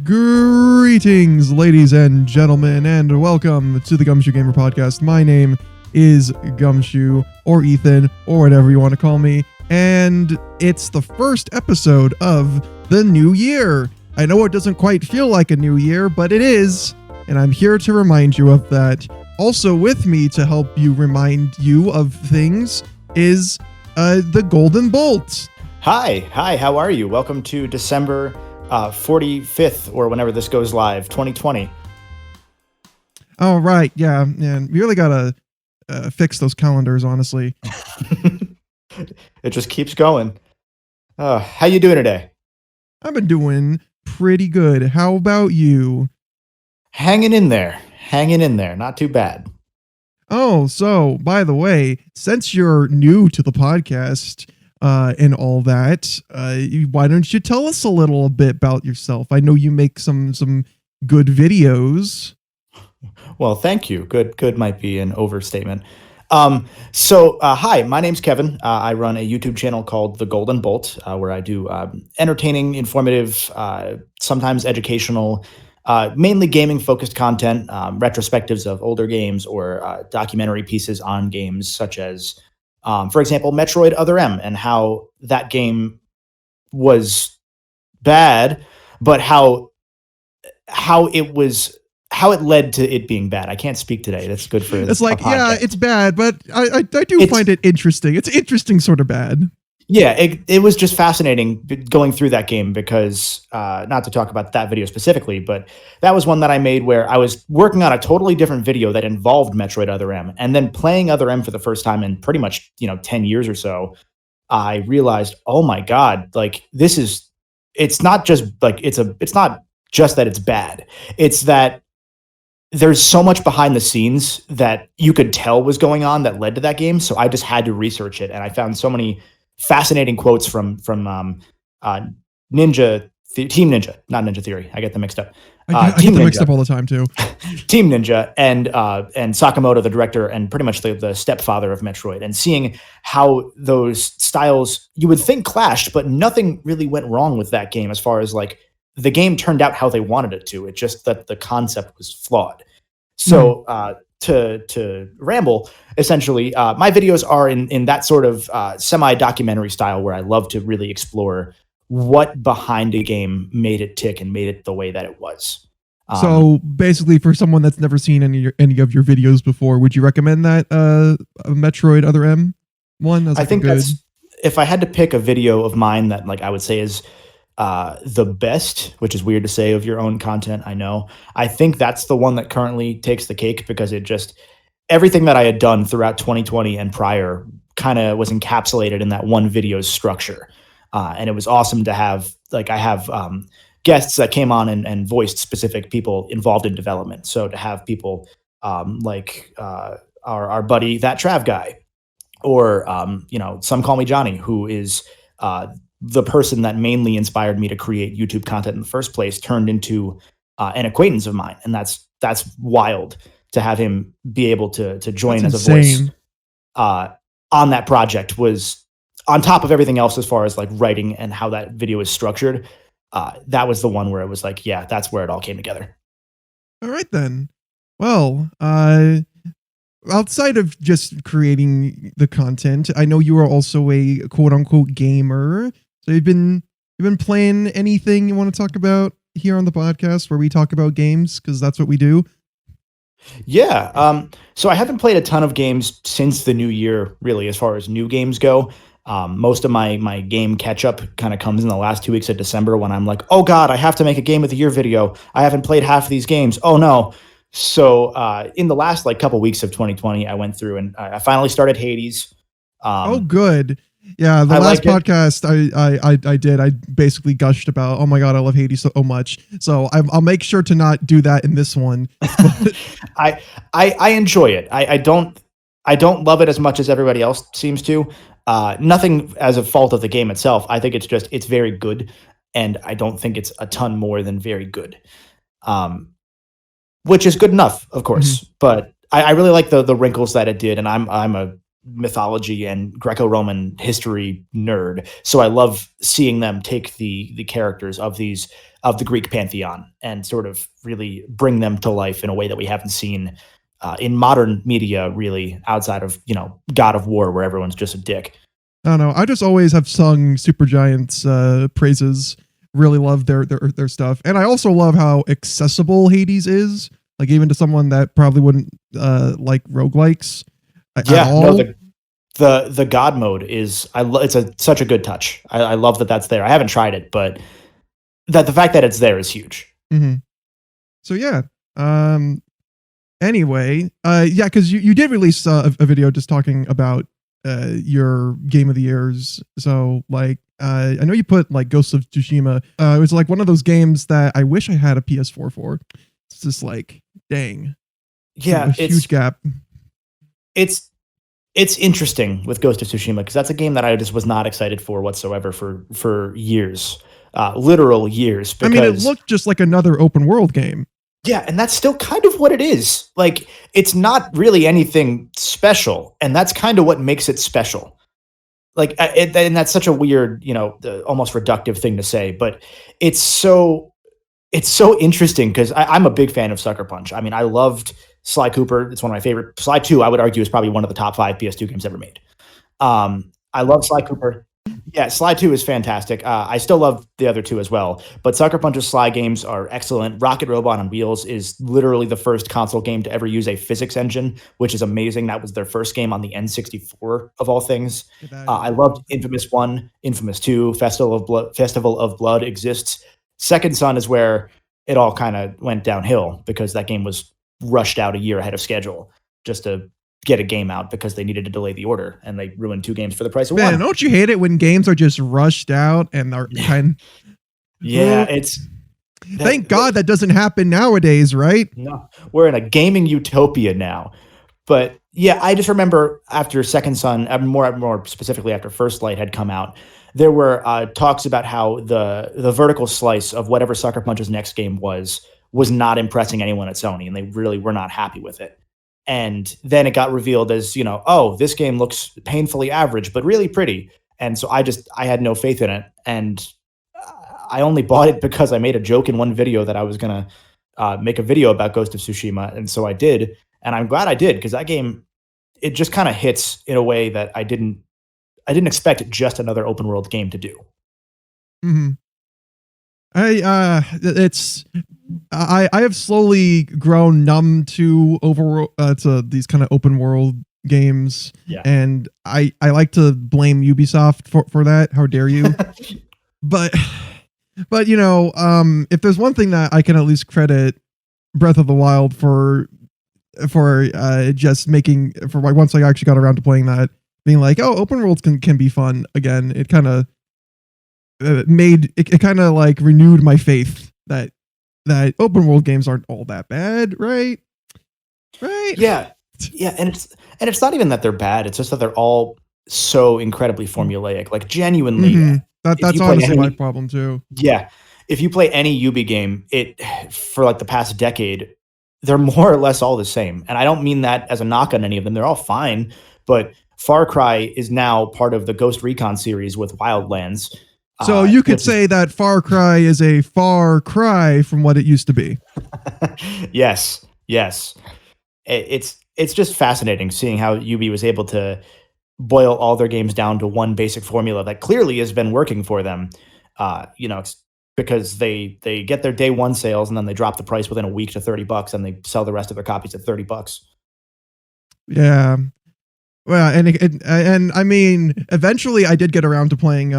Greetings, ladies and gentlemen, and welcome to the Gumshoe Gamer Podcast. My name is Gumshoe, or Ethan, or whatever you want to call me, and it's the first episode of the new year. I know it doesn't quite feel like a new year, but it is, and I'm here to remind you of that. Also with me to help you remind you of things is the Golden Bolt. Hi, how are you? Welcome to December 45th, or whenever this goes live, 2020. Oh, right, yeah, and we really gotta fix those calendars, honestly. It just keeps going. How you doing today? I've been doing pretty good. How about you? Hanging in there, not too bad. Oh, so, by the way, since you're new to the podcast, and all that, why don't you tell us a little bit about yourself? I know you make some good videos. Well, thank you. Good might be an overstatement. Hi, my name's Kevin. I run a YouTube channel called The Golden Bolt, where I do entertaining, informative, sometimes educational, mainly gaming-focused content, retrospectives of older games or documentary pieces on games such as for example, Metroid Other M, and how that game was bad, but how it led to it being bad. I can't speak today. That's good for it's like, yeah, it's bad, but I do find it interesting. It's interesting sort of bad. Yeah, it was just fascinating going through that game because, not to talk about that video specifically, but that was one that I made where I was working on a totally different video that involved Metroid Other M, and then playing Other M for the first time in pretty much 10 years or so. I realized, oh my god, like it's not just like it's not just that it's bad. It's that there's so much behind the scenes that you could tell was going on that led to that game. So I just had to research it, and I found so many fascinating quotes from Team Ninja, not Ninja Theory. I get them mixed up. I get them mixed up all the time too. Team Ninja and Sakamoto, the director, and pretty much the stepfather of Metroid, and seeing how those styles you would think clashed, but nothing really went wrong with that game as far as like the game turned out how they wanted it to. It just that the concept was flawed. So to ramble, essentially, my videos are in that sort of semi-documentary style where I love to really explore what behind a game made it tick and made it the way that it was. So basically, for someone that's never seen any of your videos before, would you recommend that Metroid Other M one? I think that's, if I had to pick a video of mine that like I would say is the best, which is weird to say of your own content, I know. I think that's the one that currently takes the cake because it just, everything that I had done throughout 2020 and prior kind of was encapsulated in that one video's structure. And it was awesome to have, like, I have guests that came on and voiced specific people involved in development. So to have people like our buddy, That Trav Guy, or, Some Call Me Johnny, who is the person that mainly inspired me to create YouTube content in the first place, turned into an acquaintance of mine. And that's wild to have him be able to join as a voice on that project. Was on top of everything else as far as like writing and how that video is structured. That was the one where it was like, yeah, that's where it all came together. All right, then. Well, outside of just creating the content, I know you are also a quote unquote gamer. So you've been playing anything you want to talk about here on the podcast where we talk about games, because that's what we do? Yeah. So I haven't played a ton of games since the new year, really, as far as new games go. Most of my game catch up kind of comes in the last 2 weeks of December when I'm like, oh God, I have to make a game of the year video. I haven't played half of these games. Oh no. So in the last like couple weeks of 2020, I went through and I finally started Hades. Oh, good. Yeah, the last podcast I did, I basically gushed about, oh my God, I love Hades so much. So I'll make sure to not do that in this one. I enjoy it. I don't love it as much as everybody else seems to. Nothing as a fault of the game itself. I think it's very good, and I don't think it's a ton more than very good. Which is good enough, of course. Mm-hmm. But I really like the wrinkles that it did, and I'm a mythology and Greco-Roman history nerd. So I love seeing them take the characters of the Greek pantheon and sort of really bring them to life in a way that we haven't seen in modern media, really, outside of God of War, where everyone's just a dick. I don't know. I just always have sung Supergiant's praises. Really love their stuff, and I also love how accessible Hades is. Like even to someone that probably wouldn't like roguelikes. Yeah, no, the God mode is such a good touch. I love that that's there. I haven't tried it, but that the fact that it's there is huge. Mm-hmm. So yeah. Anyway, yeah, because you did release a video just talking about your game of the years. So like I know you put like Ghost of Tsushima. It was like one of those games that I wish I had a PS4 for. It's just like, dang. Yeah, it's a huge gap. It's interesting with Ghost of Tsushima because that's a game that I just was not excited for whatsoever for years, literal years. Because, I mean, it looked just like another open world game. Yeah, and that's still kind of what it is. Like, it's not really anything special, and that's kind of what makes it special. Like, and that's such a weird, almost reductive thing to say, but it's so interesting because I'm a big fan of Sucker Punch. I mean, I loved Sly Cooper. It's one of my favorite. Sly 2, I would argue, is probably one of the top 5 PS2 games ever made. I love Sly Cooper. Yeah, Sly 2 is fantastic. I still love the other 2 as well. But Sucker Punch's Sly games are excellent. Rocket Robot on Wheels is literally the first console game to ever use a physics engine, which is amazing. That was their first game on the N64 of all things. I loved Infamous 1, Infamous 2, Festival of Blood exists. Second Son is where it all kind of went downhill because that game was rushed out a year ahead of schedule just to get a game out because they needed to delay the order, and they ruined 2 games for the price of one. Don't you hate it when games are just rushed out and are kind? Yeah, thank God that doesn't happen nowadays, right? No, we're in a gaming utopia now. But yeah, I just remember after Second Son, more specifically after First Light had come out, there were talks about how the vertical slice of whatever Sucker Punch's next game was not impressing anyone at Sony, and they really were not happy with it. And then it got revealed as, this game looks painfully average, but really pretty. And so I had no faith in it. And I only bought it because I made a joke in one video that I was going to make a video about Ghost of Tsushima. And so I did. And I'm glad I did, because that game, it just kind of hits in a way that I didn't expect just another open world game to do. Mm-hmm. I have slowly grown numb to to these kind of open world games. Yeah. And I like to blame Ubisoft for that. How dare you? but if there's one thing that I can at least credit Breath of the Wild for just making, for once I actually got around to playing that, being like, oh, open worlds can be fun again. It kind of it kind of like renewed my faith that open world games aren't all that bad, right? Yeah, and it's not even that they're bad. It's just that they're all so incredibly formulaic. Like, genuinely, mm-hmm. That's honestly my problem too. Yeah, if you play any Ubi game, for like the past decade, they're more or less all the same. And I don't mean that as a knock on any of them. They're all fine, but Far Cry is now part of the Ghost Recon series with Wildlands. So you could say that Far Cry is a far cry from what it used to be. Yes. It's just fascinating seeing how Ubi was able to boil all their games down to one basic formula that clearly has been working for them. It's because they get their day one sales and then they drop the price within a week to $30 and they sell the rest of their copies at $30. Yeah. Well, and I mean, eventually I did get around to playing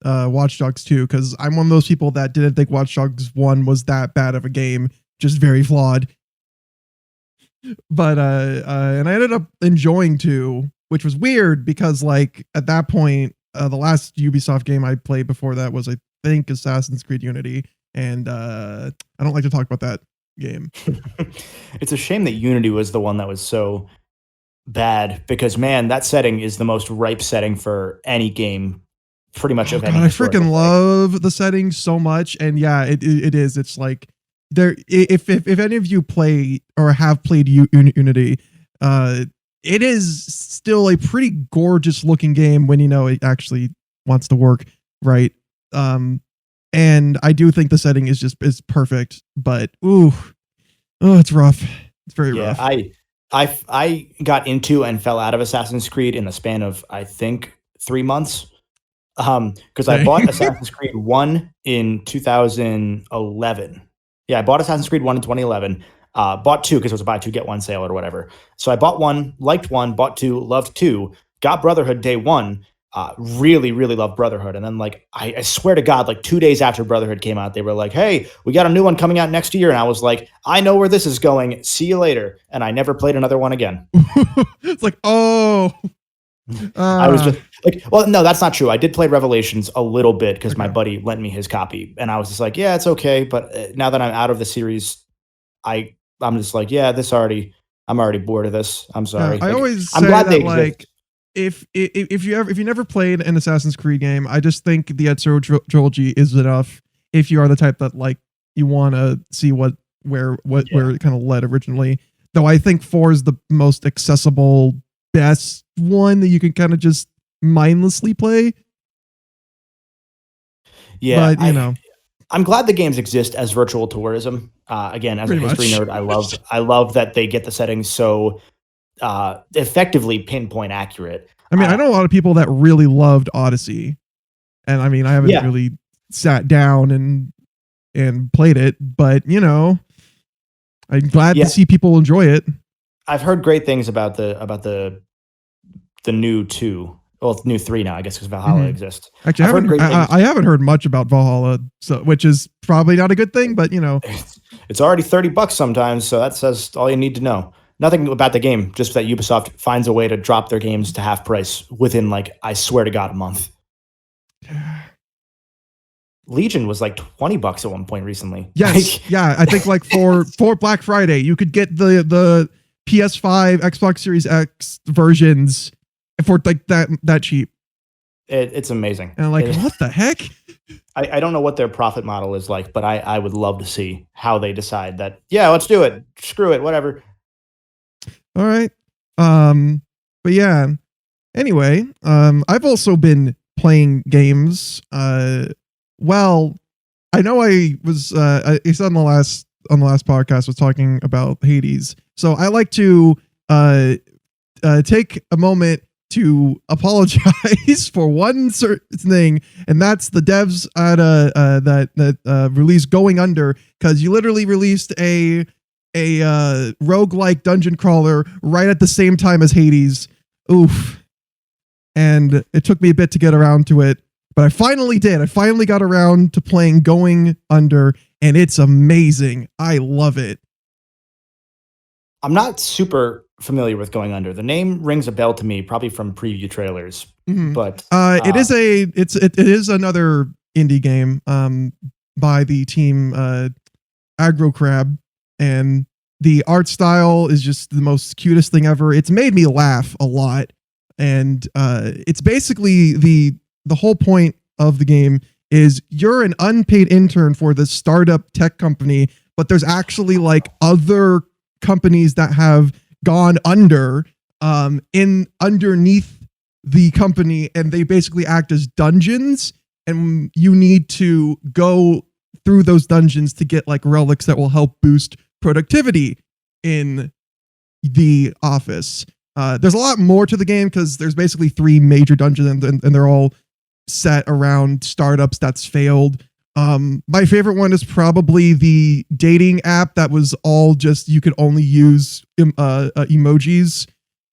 Watch Dogs 2, because I'm one of those people that didn't think Watch Dogs 1 was that bad of a game, just very flawed. But and I ended up enjoying 2, which was weird because like at that point, the last Ubisoft game I played before that was, I think, Assassin's Creed Unity, and I don't like to talk about that game. It's a shame that Unity was the one that was so bad, because man, that setting is the most ripe setting for any game, pretty much of any. I freaking love the setting so much, and yeah, it is. It's like there. If any of you play or have played Unity, it is still a pretty gorgeous looking game when it actually wants to work right. And I do think the setting is perfect, but it's rough. It's very rough. I got into and fell out of Assassin's Creed in the span of, I think, 3 months. Because I bought Assassin's Creed 1 in 2011. Yeah, I bought Assassin's Creed 1 in 2011. Bought 2 because it was a buy 2 get 1 sale or whatever. So I bought 1, liked 1, bought 2, loved 2, got Brotherhood day 1. Really, really loved Brotherhood. And then, like, I swear to God, like 2 days after Brotherhood came out, they were like, "Hey, we got a new one coming out next year." And I was like, "I know where this is going. See you later." And I never played another one again. It's like, oh. I was just like, well, no, that's not true. I did play Revelations a little bit because my buddy lent me his copy, and I was just like, yeah, it's okay. But now that I'm out of the series, I'm just like, yeah, I'm already bored of this. I'm sorry. I always I'm say glad they that, like, exist. if you never played an Assassin's Creed game, I just think the Ezio trilogy is enough. If you are the type that, like, you want to see where it kind of led originally, though I think 4 is the most accessible, best one that you can kind of just mindlessly play. Yeah, but I'm glad the games exist as virtual tourism. Again, as a history nerd, I love that they get the settings so effectively pinpoint accurate. I mean, I know a lot of people that really loved Odyssey, and I mean, I haven't really sat down and played it, but I'm glad to see people enjoy it. I've heard great things about the new 2. Well, new 3 now, I guess, because Valhalla exists. Actually, I haven't heard much about Valhalla, which is probably not a good thing, but it's already $30 sometimes, so that says all you need to know. Nothing about the game, just that Ubisoft finds a way to drop their games to half price within, like, I swear to God, a month. Legion was like $20 at one point recently. Yes, I think like for Black Friday, you could get the PS5, Xbox Series X versions for like that cheap. It's amazing. And I'm like, what the heck? I don't know what their profit model is like, but I would love to see how they decide that, yeah, let's do it. Screw it, whatever. All right. But yeah. Anyway, I've also been playing games. Well, I know I said on the last podcast was talking about Hades. So I like to take a moment to apologize for one certain thing, and that's the devs at that released Going Under, because you literally released a roguelike dungeon crawler right at the same time as Hades. Oof. And it took me a bit to get around to it, but I finally did. I finally got around to playing Going Under, and it's amazing. I love it. I'm not super familiar with Going Under. The name rings a bell to me, probably from preview trailers. Mm-hmm. But it is another indie game by the team Aggro Crab, and the art style is just the most cutest thing ever. It's made me laugh a lot, and it's basically the whole point of the game is you're an unpaid intern for this startup tech company, but there's actually like other companies that have gone under underneath the company, and they basically act as dungeons, and you need to go through those dungeons to get like relics that will help boost productivity in the office. There's a lot more to the game because there's basically 3 major dungeons, and they're all set around startups that's failed. My favorite one is probably the dating app that was all just, you could only use emojis,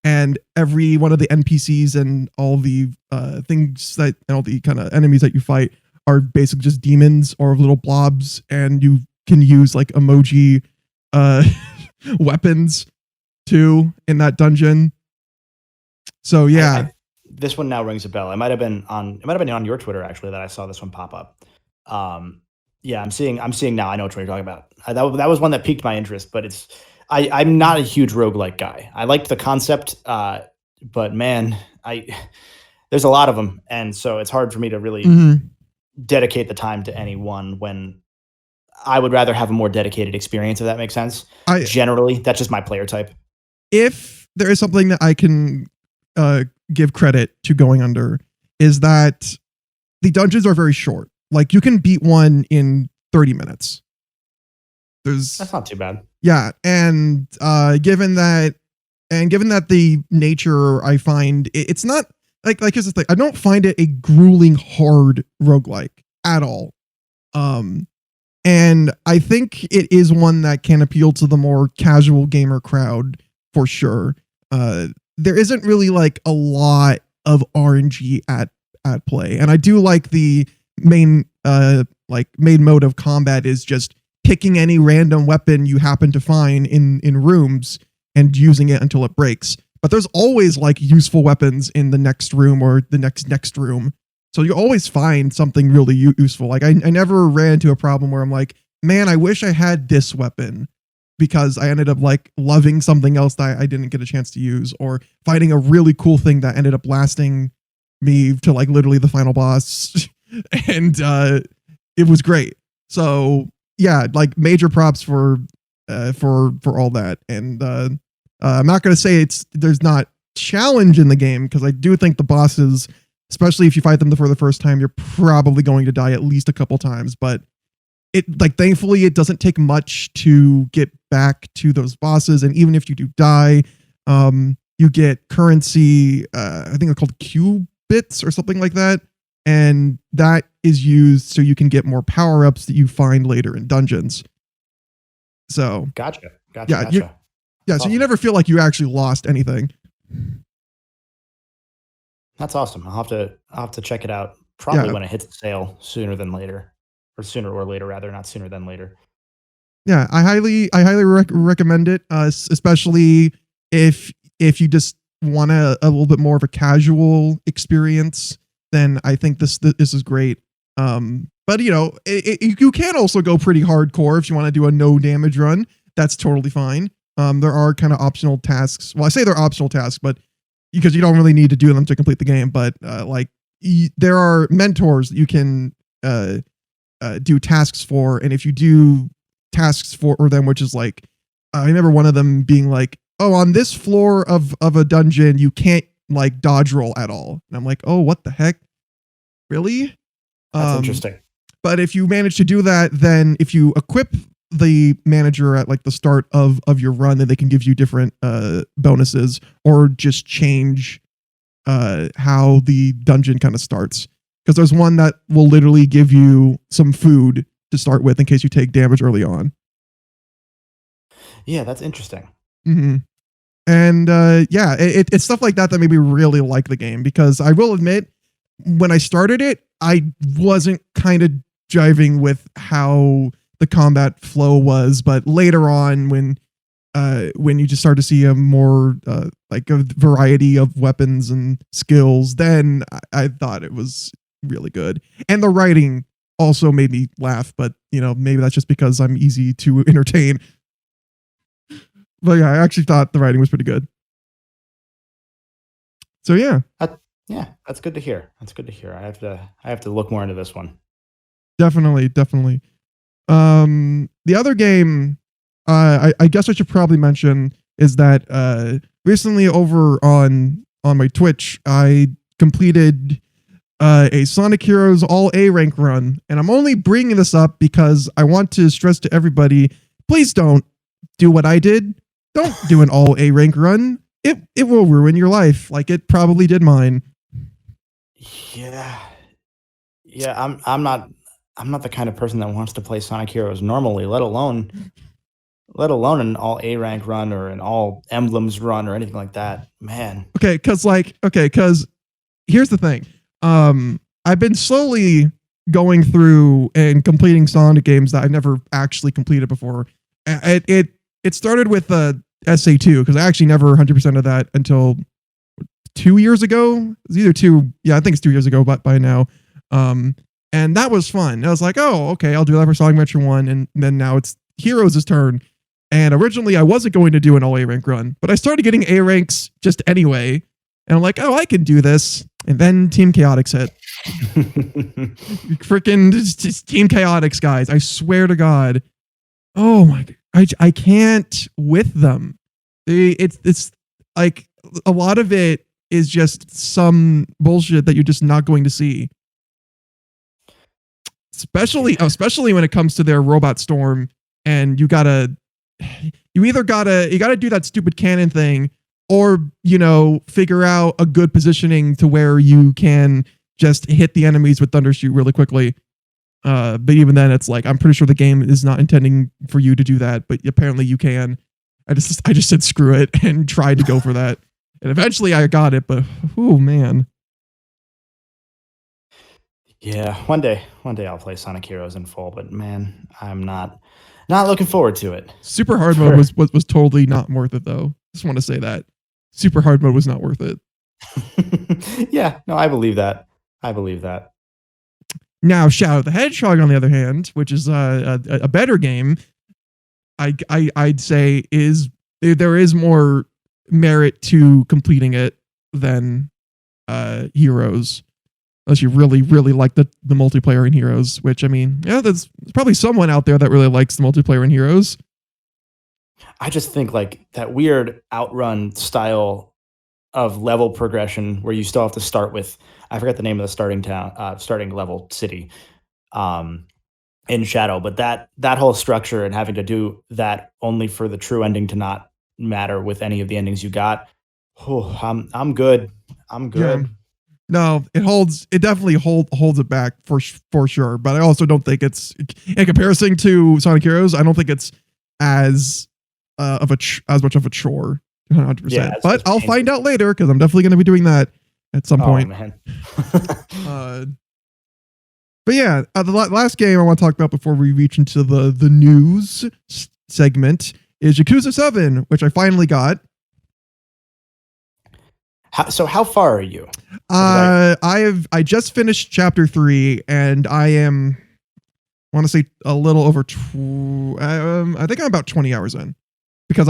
and every one of the NPCs and all the things and all the kind of enemies that you fight are basically just demons or little blobs, and you can use like emoji weapons too in that dungeon. So yeah. This one now rings a bell. It might have been on your Twitter actually that I saw this one pop up. Yeah, I'm seeing now. I know what you're talking about. That was one that piqued my interest, but I'm not a huge roguelike guy. I liked the concept, but man, there's a lot of them, and so it's hard for me to really dedicate the time to any one when I would rather have a more dedicated experience, if that makes sense. Generally, that's just my player type. If there is something that I can give credit to Going Under is that the dungeons are very short. Like you can beat one in 30 minutes. That's not too bad. Yeah, and given that the nature I find it's not like here's the thing. I don't find it a grueling hard roguelike at all. And I think it is one that can appeal to the more casual gamer crowd for sure. There isn't really like a lot of RNG at play, and I do like the main mode of combat is just picking any random weapon you happen to find in rooms and using it until it breaks. But there's always like useful weapons in the next room or the next room. So you always find something really useful. Like I never ran into a problem where I'm like, man, I wish I had this weapon, because I ended up like loving something else that I didn't get a chance to use, or finding a really cool thing that ended up lasting me to like literally the final boss. And it was great. So yeah, like major props for all that. And I'm not going to say there's not challenge in the game, because I do think the bosses, especially if you fight them for the first time, you're probably going to die at least a couple times. But it like thankfully it doesn't take much to get back to those bosses, and even if you do die, you get currency. I think they're called qubits or something like that, and that is used so you can get more power ups that you find later in dungeons. So gotcha. Yeah, so you never feel like you actually lost anything. That's awesome. I'll have to check it out probably when it hits the sale sooner than later, or sooner or later rather, not sooner than later. Yeah, I highly recommend it, especially if you just want a little bit more of a casual experience. Then I think this is great. But you know, you can also go pretty hardcore if you want to do a no damage run. That's totally fine. There are kind of optional tasks. Well, I say they're optional tasks, but because you don't really need to do them to complete the game. But there are mentors that you can do tasks for, and if you do tasks for them, which is like, I remember one of them being like, oh, on this floor of a dungeon, you can't like dodge roll at all. And I'm like, oh, what the heck? Really? That's interesting. But if you manage to do that, then if you equip the manager at like the start of your run, then they can give you different bonuses, or just change how the dungeon kind of starts. Because there's one that will literally give you some food to start with in case you take damage early on. Yeah, that's interesting. Mm-hmm. And it's stuff like that made me really like the game, because I will admit, when I started it, I wasn't kind of jiving with how the combat flow was, but later on, when you just start to see a more like a variety of weapons and skills, then I thought it was really good. And the writing also made me laugh, but you know, maybe that's just because I'm easy to entertain. But yeah, I actually thought the writing was pretty good. So yeah. Yeah, that's good to hear. I have to look more into this one. Definitely. The other game I guess I should probably mention is that recently over on my Twitch, I completed a Sonic Heroes all A rank run, and I'm only bringing this up because I want to stress to everybody, please don't do what I did. Don't do an all A rank run. It will ruin your life, like it probably did mine. Yeah, I'm not the kind of person that wants to play Sonic Heroes normally, let alone an all A rank run or an all emblems run or anything like that. Man. Okay, because here's the thing. I've been slowly going through and completing Sonic games that I've never actually completed before. It started with SA2, because I actually never 100% of that until 2 years ago. It's either two, yeah, I think it's 2 years ago, but by now. And that was fun. I was like, oh, okay, I'll do that for Sonic Adventure 1, and then now it's Heroes' turn. And originally I wasn't going to do an all A rank run, but I started getting A ranks just anyway. And I'm like, oh, I can do this. And then Team Chaotix hit. Freaking just Team Chaotix, guys. I swear to God. Oh my God. I can't with them. It's like a lot of it is just some bullshit that you're just not going to see. Especially when it comes to their robot storm, and you gotta you gotta do that stupid cannon thing, or figure out a good positioning to where you can just hit the enemies with Thundershoot really quickly. But even then, it's like I'm pretty sure the game is not intending for you to do that, but apparently you can. I just said screw it and tried to go for that, and eventually I got it. But oh man. Yeah, one day I'll play Sonic Heroes in full, but man, I'm not looking forward to it. Super hard mode was totally not worth it though. Just want to say that super hard mode was not worth it. Yeah, no, I believe that. Now, Shadow the Hedgehog, on the other hand, which is a better game, I'd say there is more merit to completing it than Heroes. Unless you really, really like the multiplayer in Heroes, which, I mean, yeah, there's probably someone out there that really likes the multiplayer in Heroes. I just think like that weird Outrun style of level progression where you still have to start with, I forget the name of the starting level city in Shadow, but that whole structure and having to do that only for the true ending to not matter with any of the endings you got. I'm good. Yeah. No, it definitely holds it back for sure. But I also don't think it's, in comparison to Sonic Heroes, I don't think it's as much of a chore, 100%. Yeah, but I'll find out later because I'm definitely going to be doing that at some point. Man. But yeah, the last game I want to talk about before we reach into the news segment is Yakuza 7, which I finally got. How far are you? I just finished chapter 3, and I want to say a little over. I think I'm about 20 hours in, because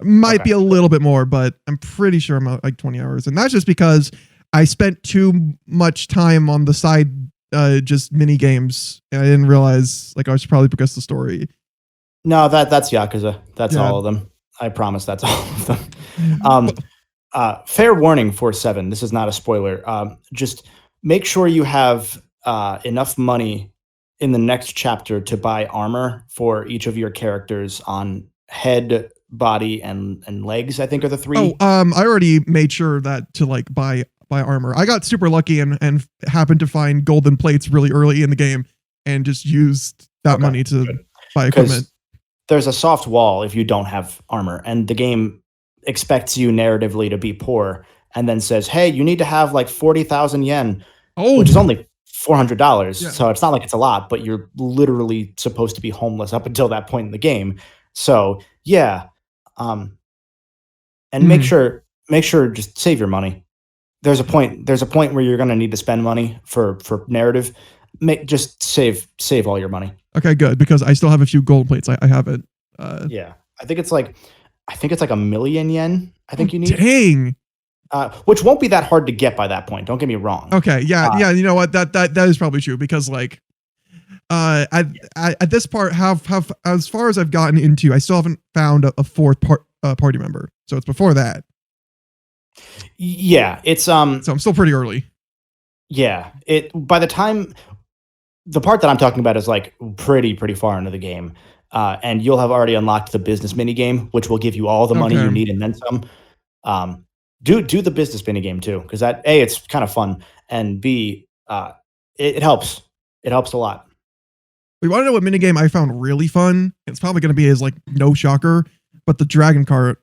might be a little bit more, but I'm pretty sure I'm like 20 hours, and that's just because I spent too much time on the side, just mini games, and I didn't realize I should probably progress the story. No, that's Yakuza. That's all of them. I promise that's all of them. Fair warning for 7. This is not a spoiler. Just make sure you have enough money in the next chapter to buy armor for each of your characters on head, body, and legs, I think are the 3. I already made sure that to buy armor. I got super lucky and happened to find golden plates really early in the game and just used that money to buy equipment. There's a soft wall if you don't have armor, and the game expects you narratively to be poor and then says, hey, you need to have 40,000 yen, which is only $400. Yeah. So it's not like it's a lot, but you're literally supposed to be homeless up until that point in the game. So yeah. And make sure just save your money. There's a point where you're going to need to spend money for narrative. Just save all your money. Okay, good, because I still have a few gold plates. I have it. Yeah. I think it's like 1 million yen. I think you need. Dang. Which won't be that hard to get by that point. Don't get me wrong. Okay. Yeah. You know what? That is probably true, because at this part, have as far as I've gotten into, I still haven't found a fourth party member. So it's before that. Yeah, it's So I'm still pretty early. Yeah. By the time the part that I'm talking about is pretty far into the game. And you'll have already unlocked the business mini game, which will give you all the money you need and then some. Do the business mini game too, because that A, it's kind of fun, and B, it helps. It helps a lot. We want to know what mini game I found really fun. It's probably going to be no shocker, but the Dragon Cart.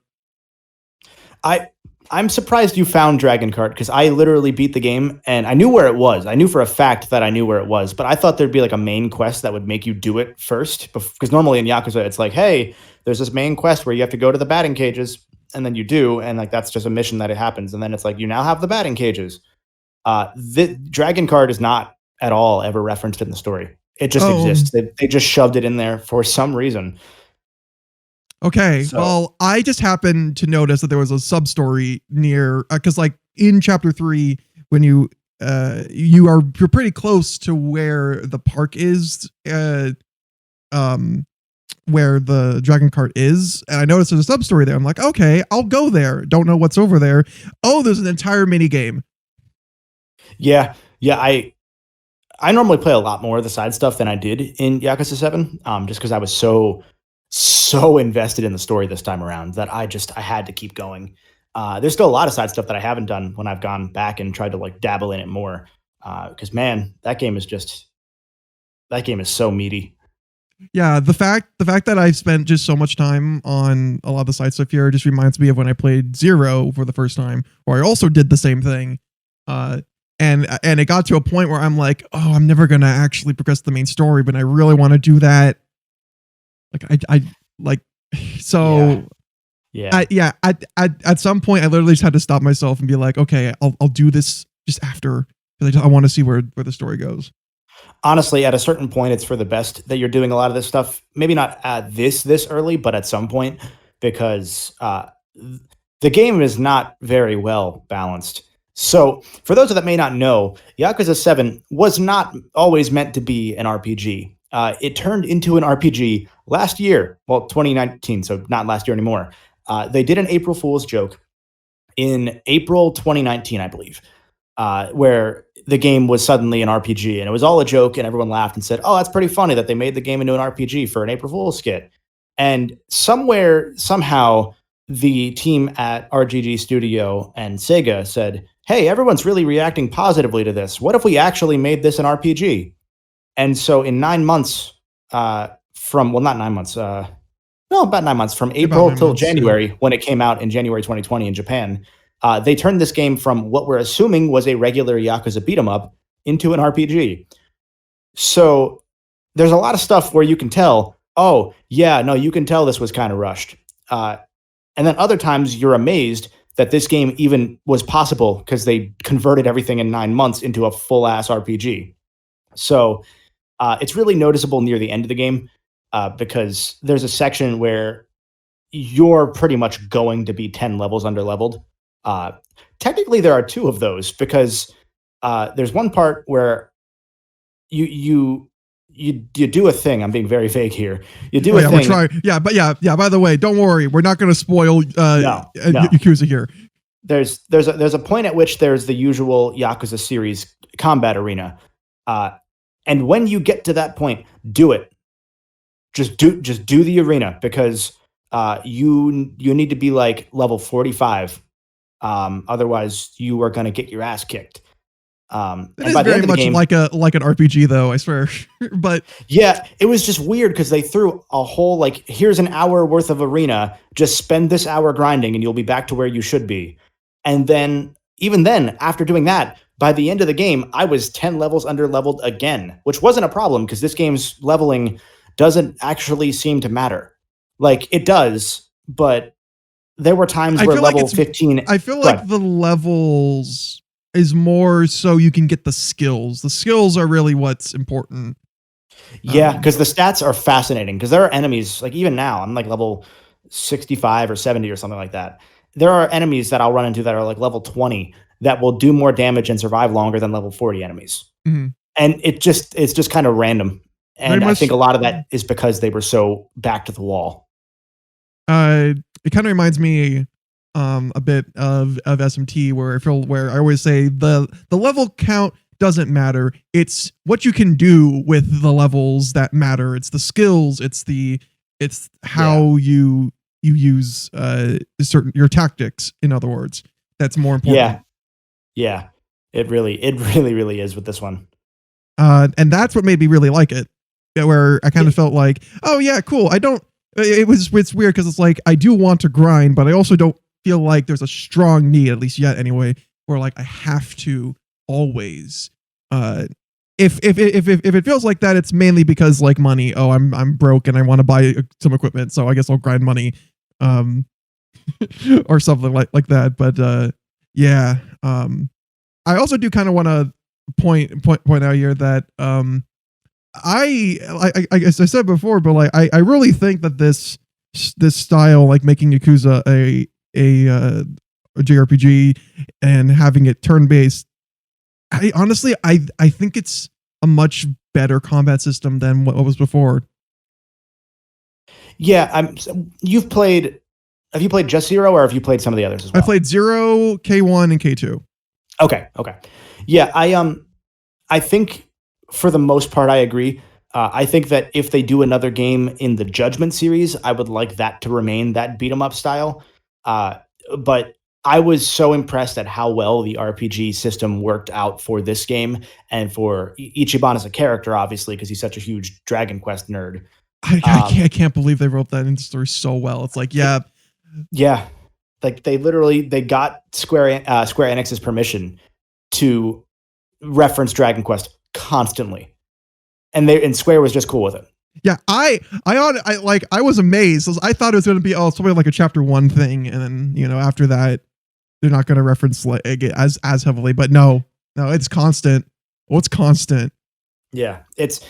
I'm surprised you found Dragon Cart, because I literally beat the game and I knew where it was. I knew for a fact that I knew where it was, but I thought there'd be a main quest that would make you do it first. Because normally in Yakuza, it's hey, there's this main quest where you have to go to the batting cages, and then you do, and that's just a mission that it happens. And then it's you now have the batting cages. The Dragon Cart is not at all ever referenced in the story. It just exists. They just shoved it in there for some reason. Okay, well, I just happened to notice that there was a sub story near, because in chapter 3, when you're pretty close to where the park is. where the dragon cart is, and I noticed there's a sub story there. I'm like, okay, I'll go there. Don't know what's over there. Oh, there's an entire mini game. Yeah, yeah. I normally play a lot more of the side stuff than I did in Yakuza 7, just because I was so invested in the story this time around that I had to keep going. There's still a lot of side stuff that I haven't done when I've gone back and tried to like dabble in it more. Because man, that game is so meaty. Yeah, the fact that I've spent just so much time on a lot of the side stuff here just reminds me of when I played Zero for the first time, where I also did the same thing. And it got to a point where I'm like, oh, I'm never gonna actually progress the main story, but I really want to do that. Like I like so Yeah. at some point I literally just had to stop myself and be like, okay, I'll do this just after, because I want to see where the story goes. Honestly, at a certain point, it's for the best that you're doing a lot of this stuff. Maybe not at this early, but at some point, because the game is not very well balanced. So, for those that may not know, Yakuza 7 was not always meant to be an RPG. It turned into an RPG last year, well, 2019, so not last year anymore. They did an April Fool's joke in April 2019, I believe, where the game was suddenly an RPG, and it was all a joke, and everyone laughed and said, "Oh, that's pretty funny that they made the game into an RPG for an April Fool's skit." And somehow, the team at RGG Studio and Sega said, "Hey, everyone's really reacting positively to this. What if we actually made this an RPG?" And so, in 9 months, not 9 months, no, about 9 months from April till January, when it came out in January 2020 in Japan. They turned this game from what we're assuming was a regular Yakuza beat 'em up into an RPG. So there's a lot of stuff where you can tell, oh, yeah, no, you can tell this was kind of rushed. And then other times you're amazed that this game even was possible because they converted everything in 9 months into a full-ass RPG. So it's really noticeable near the end of the game because there's a section where you're pretty much going to be 10 levels under-leveled. Technically, there are two of those because there's one part where you do a thing. I'm being very vague here. You do a thing. We're trying. Yeah, but yeah. By the way, don't worry. We're not going to spoil No. Yakuza here. There's a point at which there's the usual Yakuza series combat arena, and when you get to that point, do it. Just do the arena because you need to be like level 45. Otherwise, you are going to get your ass kicked. It is very much like an RPG, though, I swear. But yeah, it was just weird because they threw a whole like, here's an hour worth of arena. Just spend this hour grinding, and you'll be back to where you should be. And then, even then, after doing that, by the end of the game, I was 10 levels under leveled again, which wasn't a problem because this game's leveling doesn't actually seem to matter. Like it does, but there were times where level 15. I feel like the levels is more so you can get the skills. The skills are really what's important. Yeah, because the stats are fascinating. Because there are enemies, like even now, I'm like level 65 or 70 or something like that. There are enemies that I'll run into that are like level 20 that will do more damage and survive longer than level 40 enemies. Mm-hmm. And it's just kind of random. And I think a lot of that is because they were so back to the wall. It kind of reminds me a bit of SMT, where I always say the level count doesn't matter. It's what you can do with the levels that matter. It's the skills. It's how you use your tactics. In other words, that's more important. Yeah. It really is with this one. And that's what made me really like it. Where I kind of felt like, oh yeah, cool. It's weird because it's like I do want to grind, but I also don't feel like there's a strong need, at least yet anyway, where like I have to always. If it feels like that, it's mainly because like money. Oh, I'm broke and I want to buy some equipment, so I guess I'll grind money, or something like that. But yeah, I also do kind of want to point out here that I guess I said before, but like I really think that this style, like making Yakuza a JRPG and having it turn-based, I honestly think it's a much better combat system than what was before. Yeah, you've played. Have you played just Zero, or have you played some of the others as well? I played Zero, K1, and K2. Okay. Yeah, I think for the most part, I agree. I think that if they do another game in the Judgment series, I would like that to remain that beat 'em up style. Uh, but I was so impressed at how well the RPG system worked out for this game and for Ichiban as a character, obviously, because he's such a huge Dragon Quest nerd. I can't believe they wrote that into the story so well. It's like, yeah. Yeah, like they got Square Enix's permission to reference Dragon Quest constantly, and Square was just cool with it. Yeah, I was amazed. I thought it was going to be something like a chapter 1 thing, and then after that they're not going to reference like as heavily. But no, it's constant. Oh, it's constant. Yeah, it's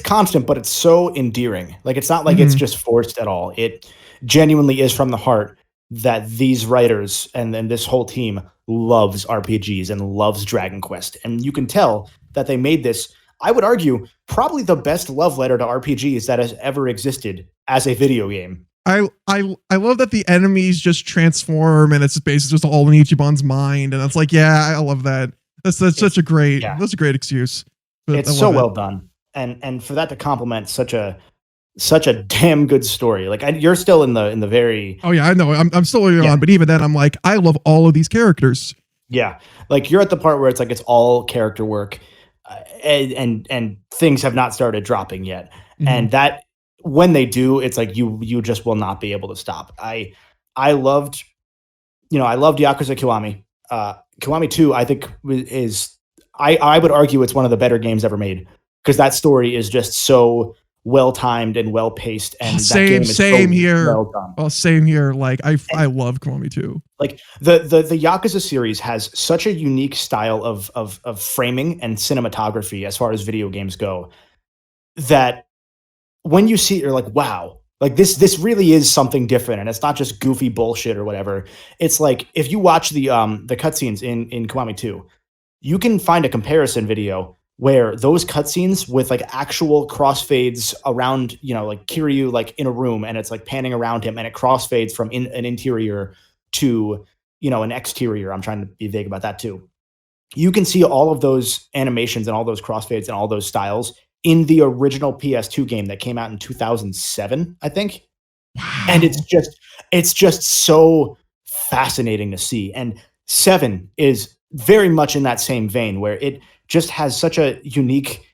constant, but it's so endearing. Like it's not like it's just forced at all. It genuinely is from the heart that these writers and then this whole team loves RPGs and loves Dragon Quest, and you can tell that they made this. I would argue probably the best love letter to RPGs that has ever existed as a video game. I love that the enemies just transform and it's basically just all in Ichiban's mind, and it's like, yeah, I love that. That's such a great that's a great excuse. It's so well done, and for that to complement such a damn good story. Like you're still in the very. Oh yeah, I know. I'm still on, but even then, I'm like, I love all of these characters. Yeah, like you're at the part where it's like it's all character work, and things have not started dropping yet, and that when they do, it's like you just will not be able to stop. I loved Yakuza Kiwami. Kiwami 2, I think is. I would argue it's one of the better games ever made because that story is just so well timed and well paced. And same here. Well done. Oh, same here. Like I love Kiwami 2. Like the Yakuza series has such a unique style of framing and cinematography as far as video games go that when you see it, you're like, wow, like this really is something different, and it's not just goofy bullshit or whatever. It's like if you watch the cutscenes in Kiwami 2. You can find a comparison video where those cutscenes with like actual crossfades around, like Kiryu like in a room and it's like panning around him and it crossfades from an interior to, an exterior. I'm trying to be vague about that too. You can see all of those animations and all those crossfades and all those styles in the original PS2 game that came out in 2007, I think. Wow. And it's just so fascinating to see. And 7 is very much in that same vein where it just has such a unique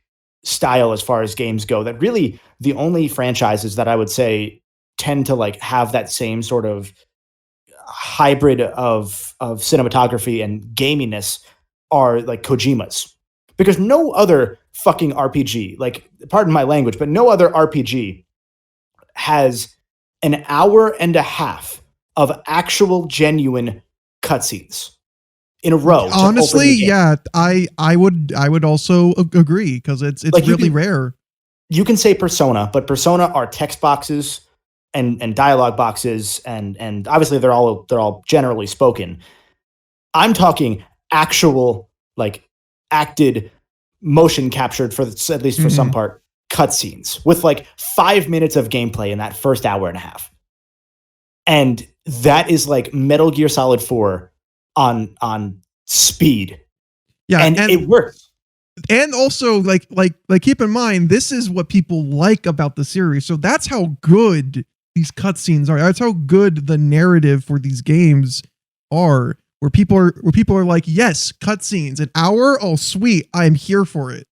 style as far as games go that really the only franchises that I would say tend to like have that same sort of hybrid of cinematography and gaminess are like Kojima's, because no other fucking RPG, like pardon my language, but no other RPG has an hour and a half of actual genuine cutscenes in a row. Honestly, yeah, I would also agree because it's like really rare. You can say Persona, but Persona are text boxes and dialogue boxes, and obviously they're all generally spoken. I'm talking actual like acted, motion captured for at least for some part cutscenes with like 5 minutes of gameplay in that first hour and a half, and that is like Metal Gear Solid 4 on speed. Yeah, and it works. And also like keep in mind, this is what people like about the series, so that's how good these cutscenes are. That's how good the narrative for these games are, where people are like, yes, cutscenes, an hour, oh sweet, I'm here for it.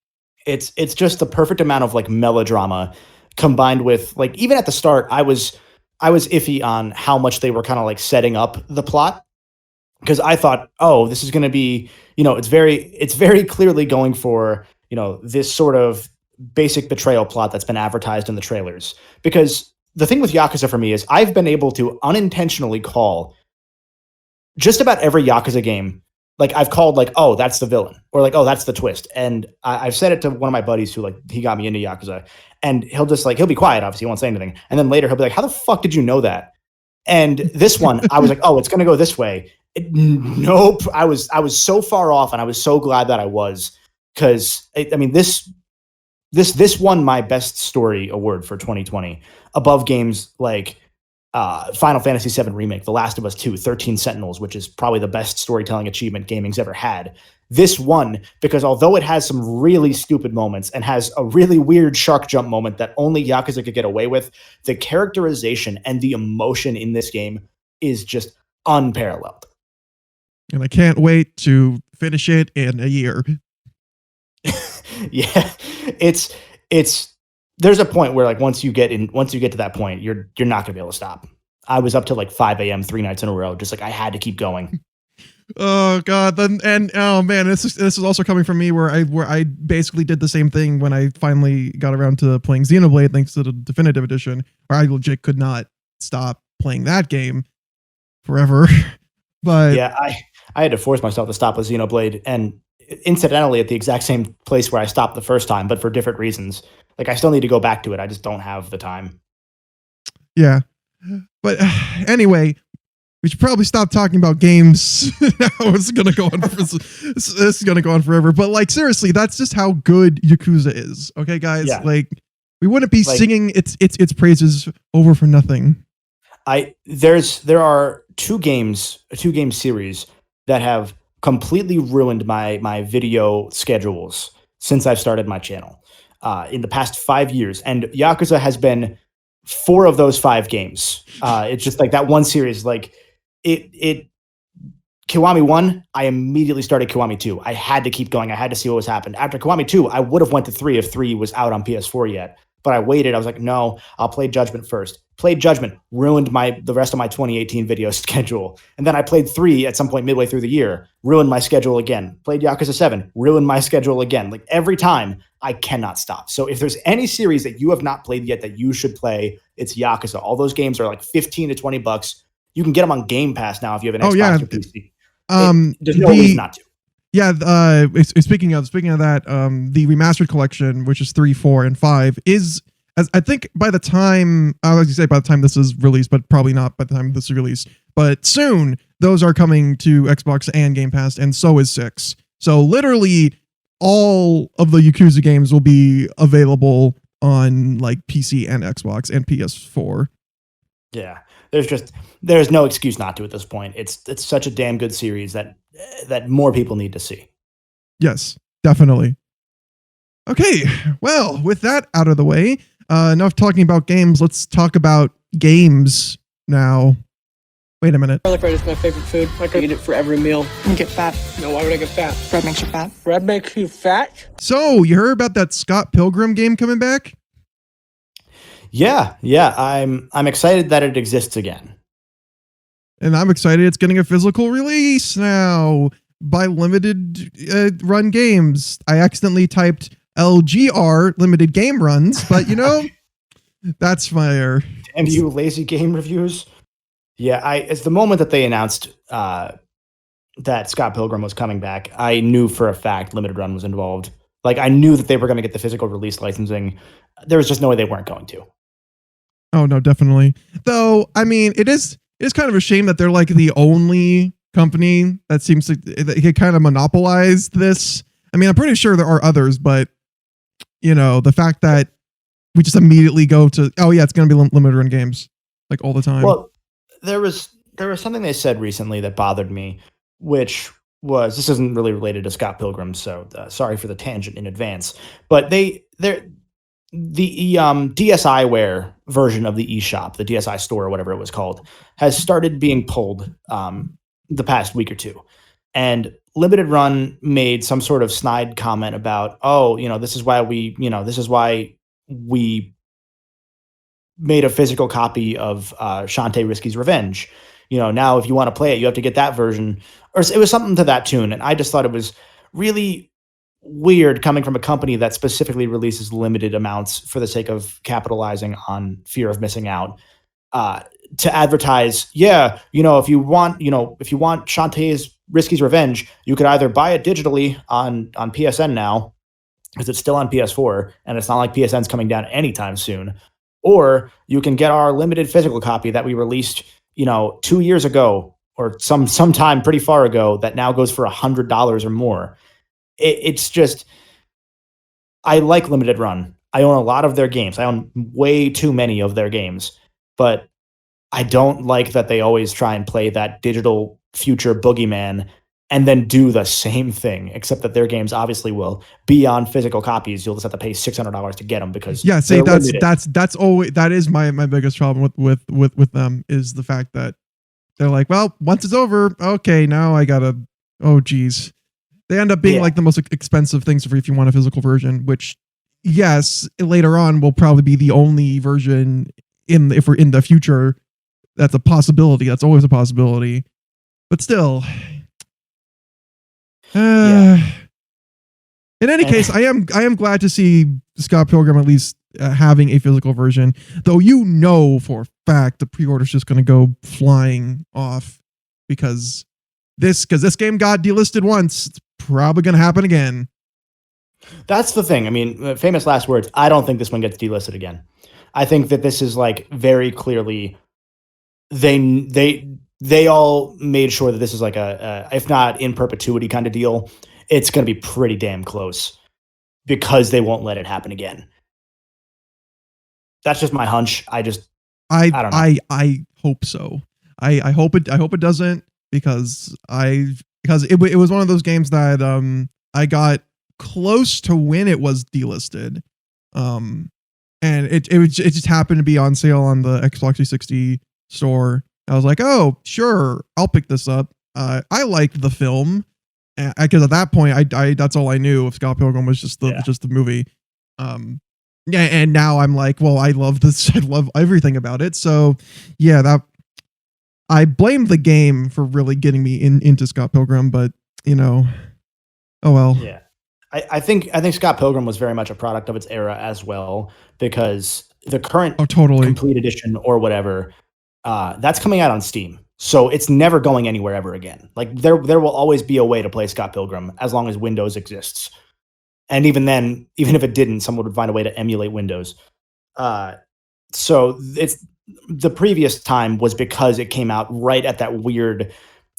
It's just the perfect amount of like melodrama combined with like, even at the start I was iffy on how much they were kind of like setting up the plot, because I thought, oh, this is going to be, it's very clearly going for, this sort of basic betrayal plot that's been advertised in the trailers. Because the thing with Yakuza for me is I've been able to unintentionally call just about every Yakuza game. Like I've called like, oh, that's the villain, or like, oh, that's the twist. And I've said it to one of my buddies who like, he got me into Yakuza, and he'll be quiet. Obviously he won't say anything. And then later he'll be like, how the fuck did you know that? And this one, I was like, oh, it's going to go this way. Nope. I was so far off, and I was so glad that I was, because I mean, this this won my best story award for 2020, above games like Final Fantasy VII Remake, The Last of Us 2, 13 Sentinels, which is probably the best storytelling achievement gaming's ever had. This won because although it has some really stupid moments and has a really weird shark jump moment that only Yakuza could get away with, the characterization and the emotion in this game is just unparalleled. And I can't wait to finish it in a year. Yeah, it's there's a point where, like, once you get to that point, you're not gonna be able to stop. I was up till like 5 a.m. 3 nights in a row, just like I had to keep going. Oh god, oh man, this is also coming from me where I basically did the same thing when I finally got around to playing Xenoblade thanks to the definitive edition, where I legit could not stop playing that game forever. But yeah, I had to force myself to stop with Xenoblade, and incidentally at the exact same place where I stopped the first time, but for different reasons. Like, I still need to go back to it. I just don't have the time. Yeah. But anyway, we should probably stop talking about games. It's gonna go on. This is gonna go on forever. But like, seriously, that's just how good Yakuza is. Okay, guys. Yeah. Like, we wouldn't be singing its praises over for nothing. There are two game series that have completely ruined my video schedules since I've started my channel in the past 5 years, and Yakuza has been 4 of those 5 games. It's just like that one series, like it Kiwami 1, I immediately started Kiwami 2. I had to keep going. I had to see what was happened. After Kiwami 2, I would have went to 3 if 3 was out on PS4 yet. But I waited. I was like, no, I'll play Judgment first. Played Judgment, ruined the rest of my 2018 video schedule. And then I played 3 at some point midway through the year, ruined my schedule again. Played Yakuza 7, ruined my schedule again. Like, every time, I cannot stop. So if there's any series that you have not played yet that you should play, it's Yakuza. All those games are like $15 to $20. You can get them on Game Pass now if you have an Xbox or PC. There's no reason not to. Yeah, speaking of that, the remastered collection, which is 3, 4, and 5, is, as I think by the time this is released, but probably not by the time this is released, but soon, those are coming to Xbox and Game Pass, and so is 6. So literally all of the Yakuza games will be available on like PC and Xbox and PS4. Yeah, there's no excuse not to at this point. It's such a damn good series that more people need to see. Yes, definitely. Okay, well, with that out of the way, enough talking about games. Let's talk about games now. Wait a minute. Garlic bread is my favorite food. I could eat it for every meal. You get fat. No, why would I get fat? Bread makes you fat. Bread makes you fat? So, you heard about that Scott Pilgrim game coming back? Yeah, I'm excited that it exists again. And I'm excited it's getting a physical release now by Limited Run Games. I accidentally typed LGR, Limited Game Runs, but you know, that's fire. And you lazy game reviews. Yeah, it's the moment that they announced that Scott Pilgrim was coming back, I knew for a fact Limited Run was involved. Like, I knew that they were going to get the physical release licensing. There was just no way they weren't going to. Oh, no, definitely. Though, I mean, it is kind of a shame that they're like the only company that seems to that kind of monopolize this. I mean, I'm pretty sure there are others, but you know, the fact that we just immediately go to, oh yeah, it's going to be Limited Run Games like all the time. Well, there was something they said recently that bothered me, which was, this isn't really related to Scott Pilgrim, so sorry for the tangent in advance. But the DSiWare version of the eShop, the DSi store, or whatever it was called, has started being pulled the past week or two. And Limited Run made some sort of snide comment about, oh, you know, this is why we made a physical copy of Shantae Risky's Revenge. You know, now if you want to play it, you have to get that version. Or it was something to that tune. And I just thought it was really weird coming from a company that specifically releases limited amounts for the sake of capitalizing on fear of missing out, to advertise, yeah, you know, if you want Shantae's Risky's Revenge, you could either buy it digitally on PSN now, because it's still on PS4, and it's not like PSN's coming down anytime soon, or you can get our limited physical copy that we released, you know, 2 years ago or sometime pretty far ago, that now goes for $100 or more. It's just, I like Limited Run. I own a lot of their games. I own way too many of their games, but I don't like that they always try and play that digital future boogeyman and then do the same thing, except that their games obviously will be on physical copies. You'll just have to pay $600 to get them because Yeah, see, they're limited. that's always, that is my biggest problem with them, is the fact that they're like, well, once it's over, okay, now I gotta, oh geez. They end up being Yeah. like the most expensive things if you want a physical version, which, yes, later on will probably be the only version if we're in the future. That's a possibility. That's always a possibility. But still, in any case, I am glad to see Scott Pilgrim at least having a physical version, though for a fact the pre-order's just going to go flying off because this game got delisted once. It's probably going to happen again. That's the thing. I mean, famous last words. I don't think this one gets delisted again. I think that this is like very clearly they all made sure that this is like a if not in perpetuity kind of deal. It's going to be pretty damn close because they won't let it happen again. That's just my hunch. I don't know. I hope so. I hope it doesn't, because it was one of those games that I got close to when it was delisted. And it just happened to be on sale on the Xbox 360 store. I was like, oh, sure, I'll pick this up. I liked the film, because at that point, I that's all I knew of Scott Pilgrim was just the movie. Yeah, and now I'm like, well, I love this. I love everything about it. So, yeah, that I blame the game for really getting me into Scott Pilgrim, but oh well. Yeah, I think Scott Pilgrim was very much a product of its era as well, because the current complete edition or whatever, that's coming out on Steam. So it's never going anywhere ever again. Like there will always be a way to play Scott Pilgrim as long as Windows exists. And even then, even if it didn't, someone would find a way to emulate Windows. So it's the previous time was because it came out right at that weird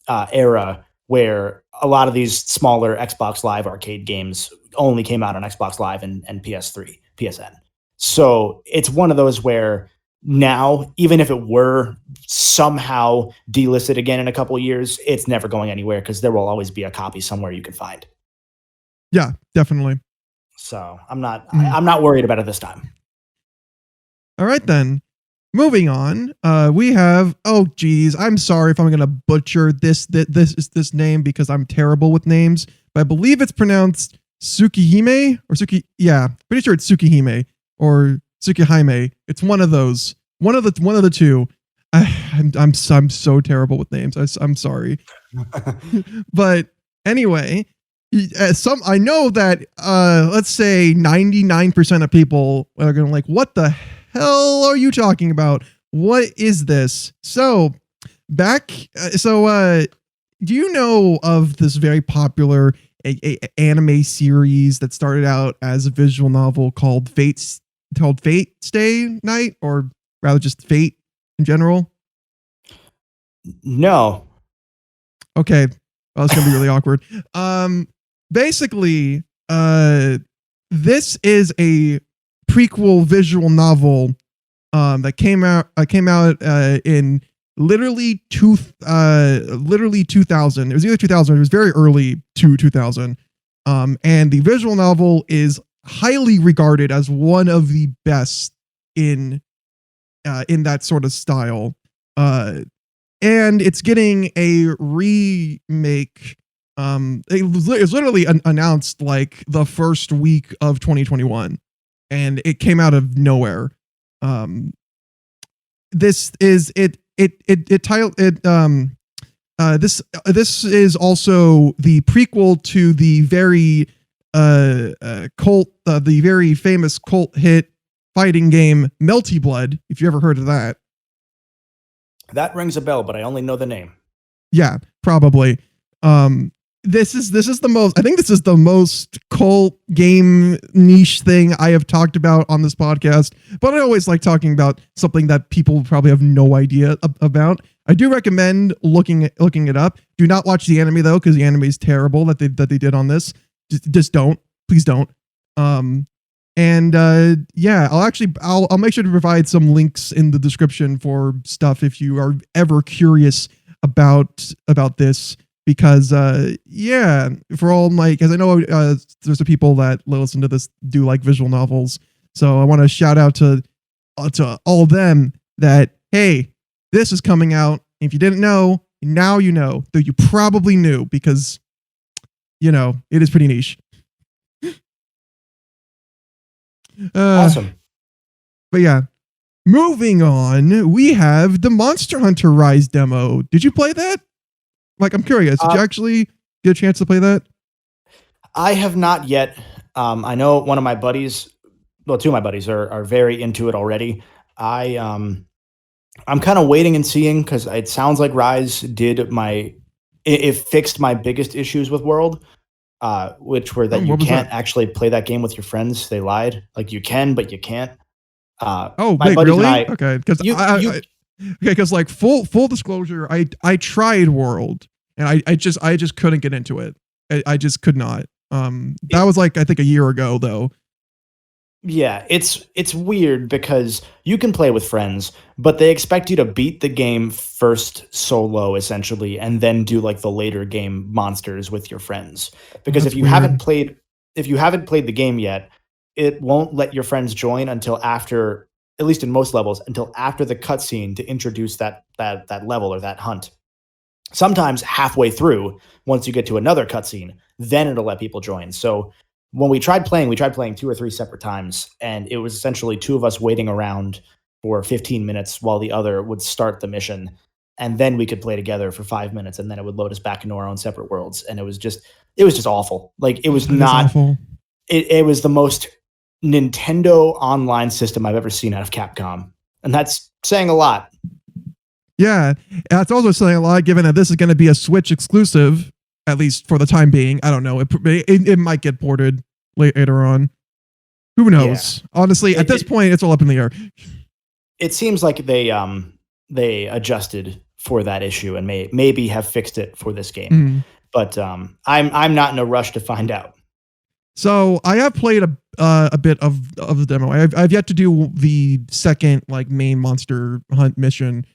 era where a lot of these smaller Xbox Live arcade games only came out on Xbox Live and PS3, PSN. So it's one of those where now, even if it were somehow delisted again in a couple of years, it's never going anywhere because there will always be a copy somewhere you can find. Yeah, definitely. So I'm not worried about it this time. All right, then. Moving on, we have, oh geez, I'm sorry if I'm gonna butcher this name because I'm terrible with names, but I believe it's pronounced Tsukihime or pretty sure it's Tsukihime or Tsukihime. It's one of those, one of the two. I'm so terrible with names. I'm sorry, but anyway, I know that let's say 99% of people are gonna like, what the hell are you talking about? What is this? So do you know of this very popular anime series that started out as a visual novel called Fate Stay Night, or rather just Fate in general? No. Okay. Well, it's gonna be really awkward. Basically, this is a prequel visual novel that came out in literally 2000. It was either 2000 or it was very early to 2000. And the visual novel is highly regarded as one of the best in that sort of style. And it's getting a remake. It was literally announced like the first week of 2021, and it came out of nowhere. This is it. This is also the prequel to the very the very famous cult hit fighting game Melty Blood. If you ever heard of that, that rings a bell, but I only know the name. Yeah, probably. This is the most, I think this is the most cult game niche thing I have talked about on this podcast, but I always like talking about something that people probably have no idea about. I do recommend looking it up. Do not watch the anime though, because the anime is terrible that they did on this. Just don't. Please don't. And yeah, I'll make sure to provide some links in the description for stuff if you are ever curious about this, because yeah, for all my, because I know there's some people that listen to this do like visual novels, so I want to shout out to all of them that, hey, this is coming out. If you didn't know, now you know, though you probably knew, because you know it is pretty niche. Awesome. But yeah, moving on, we have the Monster Hunter Rise demo. Did you play that? Like, I'm curious. Did you actually get a chance to play that? I have not yet. I know one of my buddies, well, two of my buddies are very into it already. I'm kind of waiting and seeing, because it sounds like Rise it fixed my biggest issues with World. Which were that you can't actually play that game with your friends. They lied. Like, you can, but you can't. Oh, wait, really? Okay, because like full disclosure, I tried World, and I just couldn't get into it. I just could not. That was like, I think a year ago though. Yeah, it's weird because you can play with friends, but they expect you to beat the game first solo essentially, and then do like the later game monsters with your friends. Because That's if you weird. haven't played the game yet, it won't let your friends join until after, at least in most levels, until after the cutscene to introduce that level or that hunt. Sometimes halfway through, once you get to another cutscene, then it'll let people join. So when we tried playing 2 or 3 separate times, and it was essentially two of us waiting around for 15 minutes while the other would start the mission, and then we could play together for 5 minutes, and then it would load us back into our own separate worlds. And it was just awful. Like, it was not awful. It was the most Nintendo online system I've ever seen out of Capcom, and that's saying a lot. Yeah, that's also saying a lot, given that this is going to be a Switch exclusive, at least for the time being. I don't know. It might get ported later on. Who knows? Yeah. Honestly, at this point, it's all up in the air. It seems like they adjusted for that issue and maybe have fixed it for this game. Mm-hmm. But I'm not in a rush to find out. So I have played a bit of the demo. I've yet to do the second like main monster hunt mission,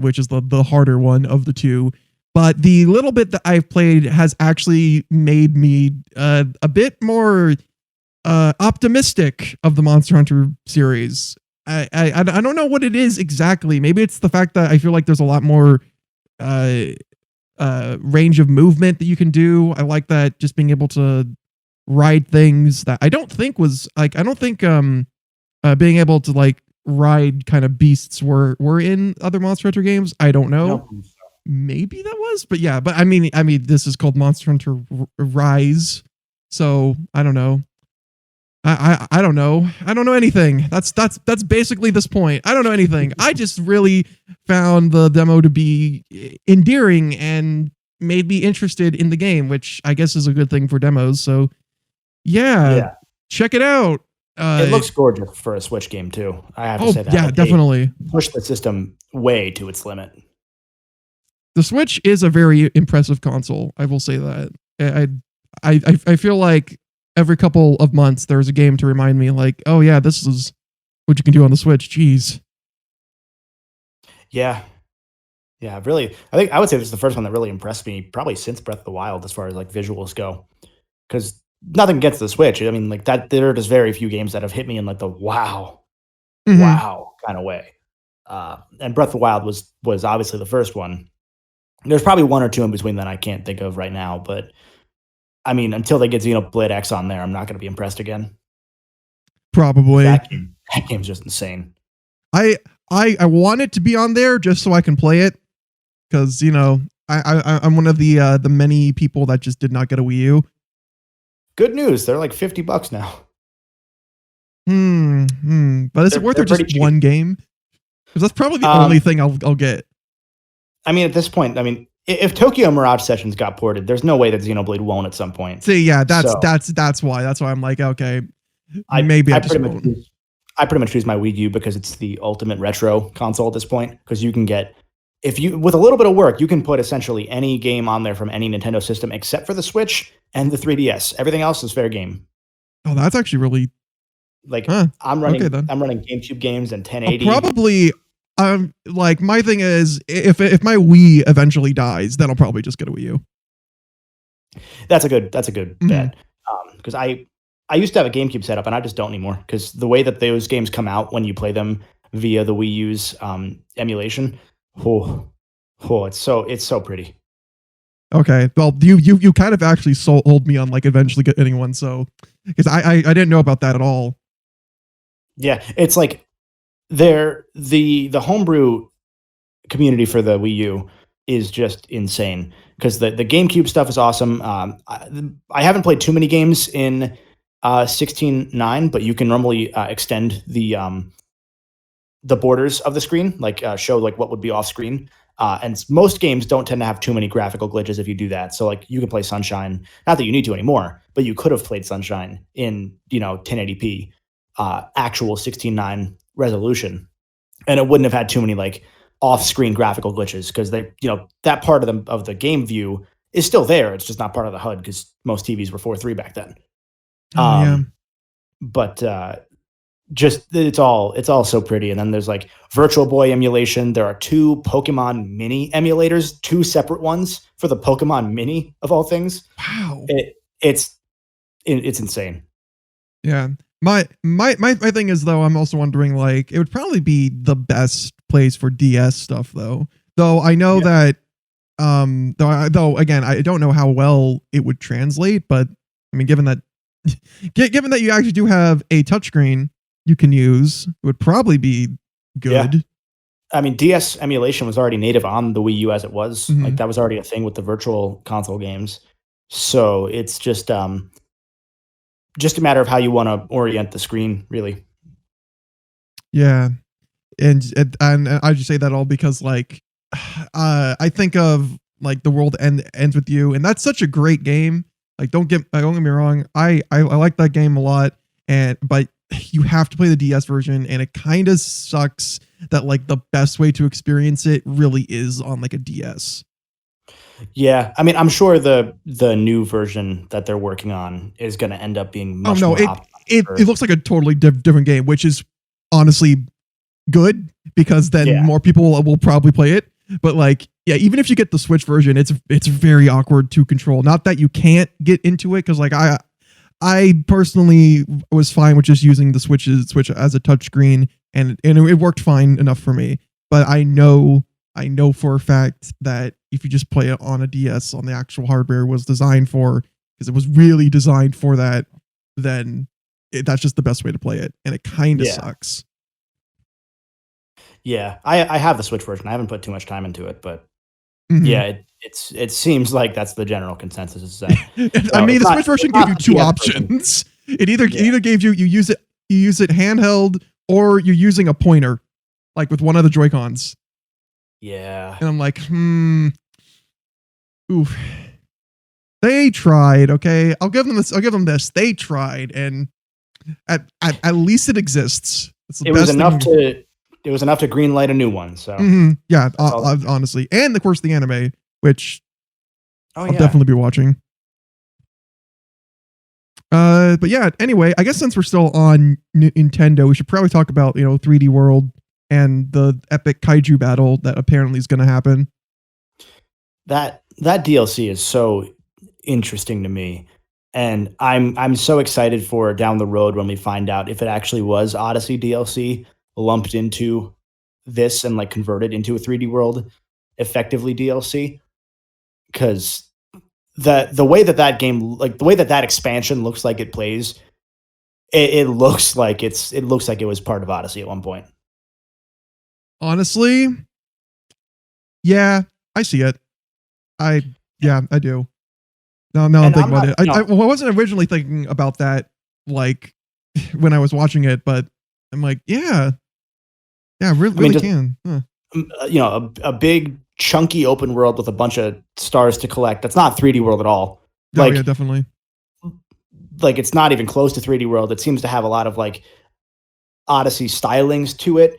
which is the harder one of the two. But the little bit that I've played has actually made me a bit more optimistic of the Monster Hunter series. I don't know what it is exactly. Maybe it's the fact that I feel like there's a lot more range of movement that you can do. I like that, just being able to ride things that I don't think being able to like ride kind of beasts were in other Monster Hunter games. I don't know. No. Maybe that was, but yeah, but I mean, this is called Monster Hunter Rise, so I don't know. I don't know. I don't know anything. That's basically this point. I don't know anything. I just really found the demo to be endearing and made me interested in the game, which I guess is a good thing for demos. So yeah. Check it out. It looks gorgeous for a Switch game too. I have to say that. Yeah, definitely. Push the system way to its limit. The Switch is a very impressive console. I will say that. I feel like every couple of months there's a game to remind me, like, oh yeah, this is what you can do on the Switch. Jeez. Yeah. Really, I would say this is the first one that really impressed me, probably since Breath of the Wild, as far as like visuals go. Because nothing gets the Switch. I mean, like that. There are just very few games that have hit me in like the wow kind of way. And Breath of the Wild was obviously the first one. There's probably one or two in between that I can't think of right now, but I mean, until they get Xenoblade X on there, I'm not going to be impressed again. Probably. That game's just insane. I want it to be on there just so I can play it, because I'm one of the many people that just did not get a Wii U. Good news, they're like $50 now. But is it worth it just one game? Because that's probably the only thing I'll get. I mean, at this point, if Tokyo Mirage Sessions got ported, there's no way that Xenoblade won't at some point. See, yeah, that's why. That's why I'm like, okay, I pretty much use my Wii U because it's the ultimate retro console at this point. Because you can get, with a little bit of work, you can put essentially any game on there from any Nintendo system except for the Switch and the 3DS. Everything else is fair game. Oh, that's actually really Like Huh. I'm running Okay, then. I'm running GameCube games and I'll 1080. probably like my thing is if my Wii eventually dies, then I'll probably just get a Wii U. That's a good Mhm. bet. Because I used to have a GameCube setup and I just don't anymore because the way that those games come out when you play them via the Wii U's emulation, oh, it's so pretty. Okay. Well, you kind of actually sold me on like eventually getting one, so because I didn't know about that at all. Yeah, it's like the homebrew community for the Wii U is just insane because the GameCube stuff is awesome. I haven't played too many games in 16:9, but you can normally extend the borders of the screen, like show like what would be off screen. And most games don't tend to have too many graphical glitches if you do that. So like you can play Sunshine, not that you need to anymore, but you could have played Sunshine in 1080p actual 16:9 resolution, and it wouldn't have had too many like off-screen graphical glitches because they that part of the game view is still there. It's just not part of the HUD because most TVs were 4:3 back then. Oh yeah. But just it's all so pretty. And then there's like Virtual Boy emulation. There are 2 Pokemon Mini emulators, 2 separate ones for the Pokemon Mini of all things. Wow. It's insane. Yeah. My thing is though, I'm also wondering like it would probably be the best place for DS stuff though. Though I know that though again, I don't know how well it would translate, but I mean given that given that you actually do have a touchscreen you can use, it would probably be good. Yeah. I mean, DS emulation was already native on the Wii U as it was. Mhm. Like that was already a thing with the virtual console games. So it's just a matter of how you want to orient the screen, really. Yeah. And I just say that all because like I think of like The World Ends With You, and that's such a great game. Like don't get me wrong, I like that game a lot, but you have to play the DS version, and it kind of sucks that like the best way to experience it really is on like a DS. Yeah, I mean, I'm sure the new version that they're working on is going to end up being much more optimized. It looks like a totally different game, which is honestly good because then more people will probably play it. But like, yeah, even if you get the Switch version, it's very awkward to control. Not that you can't get into it, because like I personally was fine with just using the Switch as a touchscreen, and it worked fine enough for me. But I know for a fact that if you just play it on a DS, on the actual hardware was designed for, because it was really designed for that, then that's just the best way to play it, and it kind of sucks. Yeah, I have the Switch version. I haven't put too much time into it, but yeah, it seems like that's the general consensus. Is that I mean, the Switch version gave you 2 options. It either gave you use it handheld, or you're using a pointer, like with one of the Joy-Cons. Yeah, and I'm like, oof. They tried. Okay, I'll give them this. They tried, and at least it exists. It was enough to greenlight a new one. So yeah, honestly, and of course the anime, which I'll definitely be watching. But yeah, anyway, I guess since we're still on Nintendo, we should probably talk about 3D World and the epic kaiju battle that apparently is going to happen. That DLC is so interesting to me, and I'm so excited for down the road when we find out if it actually was Odyssey DLC lumped into this and like converted into a 3D World effectively DLC, because the way that game, like the way that expansion looks like it plays, it looks like it was part of Odyssey at one point. Honestly, yeah, I see it. I do. No, I'm thinking about it. I wasn't originally thinking about that like when I was watching it, but I'm like, yeah, really can. Huh. A big chunky open world with a bunch of stars to collect. That's not 3D World at all. Oh, yeah, definitely. Like it's not even close to 3D World. It seems to have a lot of like Odyssey stylings to it.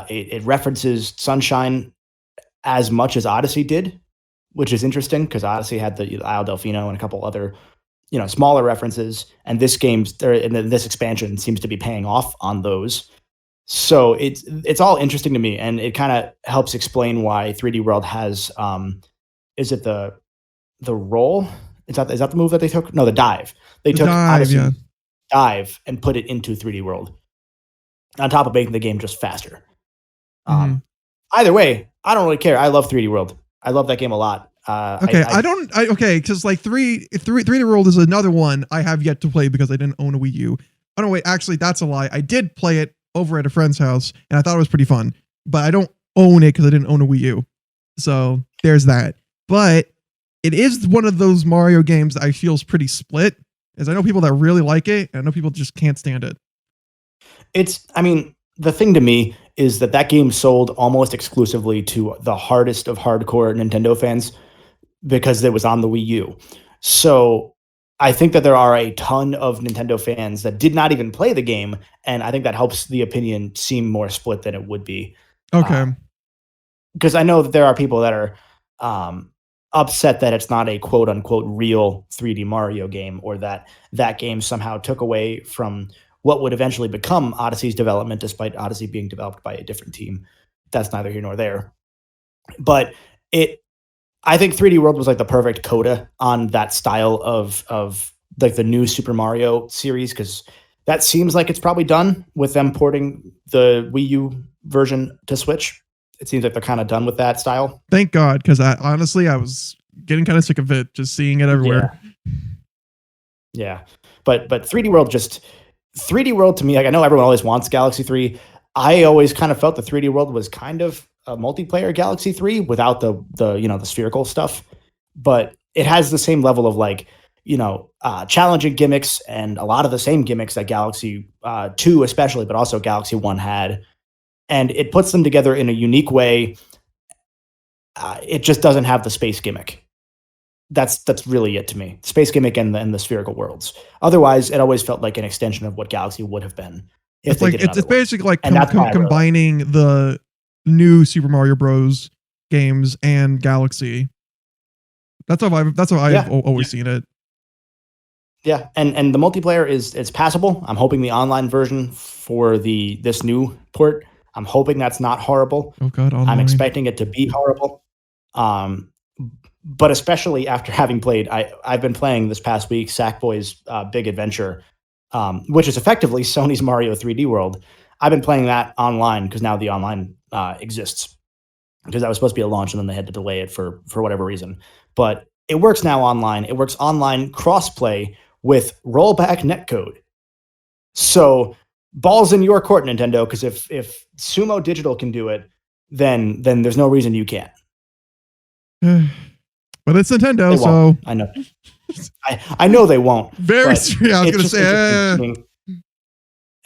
It references Sunshine as much as Odyssey did, which is interesting because Odyssey had the Isle Delfino and a couple other smaller references, and this expansion seems to be paying off on those. So it's all interesting to me, and it kind of helps explain why 3D World has is it the roll? Is that the move that they took? No, the dive. They took Odyssey dive and put it into 3D World, on top of making the game just faster. Either way, I don't really care. I love 3D World. I love that game a lot. Because like 3D World is another one I have yet to play because I didn't own a Wii U. Oh no, wait, actually that's a lie. I did play it over at a friend's house and I thought it was pretty fun, but I don't own it because I didn't own a Wii U. So there's that. But it is one of those Mario games that I feel is pretty split, as I know people that really like it and I know people just can't stand it. The thing to me is that game sold almost exclusively to the hardest of hardcore Nintendo fans because it was on the Wii U. So I think that there are a ton of Nintendo fans that did not even play the game, and I think that helps the opinion seem more split than it would be. Okay. Because I know that there are people that are upset that it's not a quote-unquote real 3D Mario game, or that game somehow took away from what would eventually become Odyssey's development, despite Odyssey being developed by a different team. That's neither here nor there. But I think 3D World was like the perfect coda on that style of like the new Super Mario series, because that seems like it's probably done with them porting the Wii U version to Switch. It seems like they're kind of done with that style. Thank God, because I was getting kind of sick of it, just seeing it everywhere. Yeah. But 3D World to me, like I know everyone always wants Galaxy 3. I always kind of felt the 3D World was kind of a multiplayer Galaxy 3 without the spherical stuff, but it has the same level of challenging gimmicks and a lot of the same gimmicks that Galaxy 2 especially, but also Galaxy 1 had, and it puts them together in a unique way. It just doesn't have the space gimmick. That's really it to me. Space gimmick and the spherical worlds. Otherwise, it always felt like an extension of what Galaxy would have been. It's basically like combining the new Super Mario Bros. Games and Galaxy. That's how I've always seen it. Yeah, and the multiplayer is passable. I'm hoping the online version for this new port, I'm hoping that's not horrible. Oh God, online. I'm expecting it to be horrible. But especially after having played, I've been playing this past week Sackboy's Big Adventure, which is effectively Sony's Mario 3D World. I've been playing that online because now the online exists, because that was supposed to be a launch and then they had to delay it for whatever reason. But it works now online. It works online crossplay with rollback netcode. So balls in your court, Nintendo, because if Sumo Digital can do it, then there's no reason you can't. But it's Nintendo, so I know. I know they won't. I was going to say.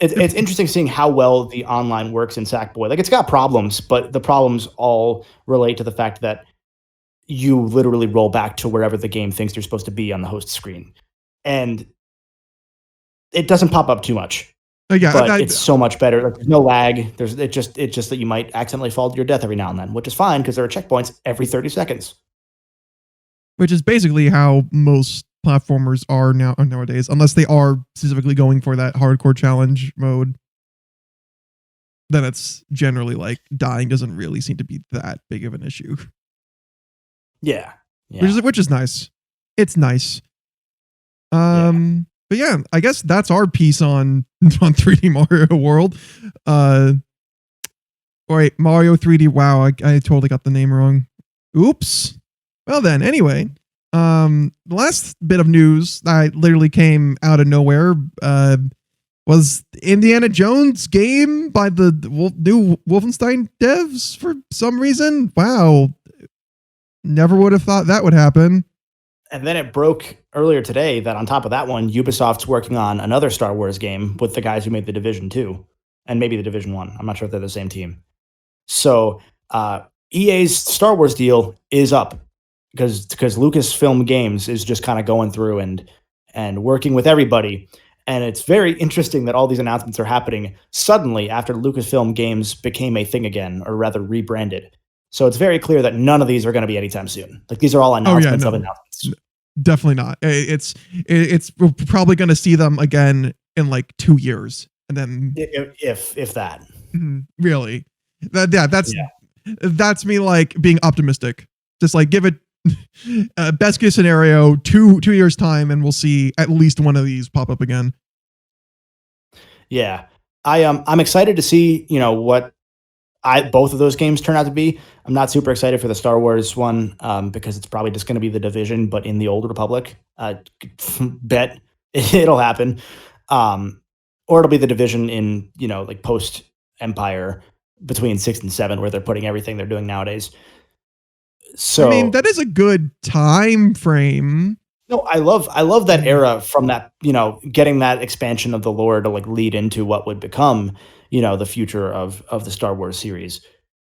It's interesting seeing how well the online works in Sackboy. Like, it's got problems, but the problems all relate to the fact that you literally roll back to wherever the game thinks you're supposed to be on the host screen, and it doesn't pop up too much. But it's so much better. Like, there's no lag. It's just that you might accidentally fall to your death every now and then, which is fine because there are checkpoints every 30 seconds. Which is basically how most platformers are nowadays, unless they are specifically going for that hardcore challenge mode. Then it's generally like dying doesn't really seem to be that big of an issue. Yeah. Which is nice. It's nice. But yeah, I guess that's our piece on 3D Mario World. Wait, Mario 3D. Wow, I totally got the name wrong. Oops. Well then, anyway, the last bit of news that literally came out of nowhere was Indiana Jones game by the new Wolfenstein devs for some reason. Wow. Never would have thought that would happen. And then it broke earlier today that on top of that one, Ubisoft's working on another Star Wars game with the guys who made The Division 2 and maybe The Division 1. I'm not sure if they're the same team. So EA's Star Wars deal is up because Lucasfilm Games is just kind of going through and working with everybody. And it's very interesting that all these announcements are happening suddenly after Lucasfilm Games became a thing again, or rather rebranded. So it's very clear that none of these are going to be anytime soon. Like, these are all announcements of announcements. definitely not. It's we're probably going to see them again in like 2 years, and then if that. Really, that's me like being optimistic. Just like give it best case scenario 2 years time, and we'll see at least one of these pop up again. Yeah, I'm excited to see what both of those games turn out to be. I'm not super excited for the Star Wars one because it's probably just going to be the Division, but in the Old Republic. Bet it'll happen, or it'll be the Division in like post Empire between 6 and 7, where they're putting everything they're doing nowadays. So I mean, that is a good time frame. No, I love that era from that, getting that expansion of the lore to like lead into what would become, the future of the Star Wars series.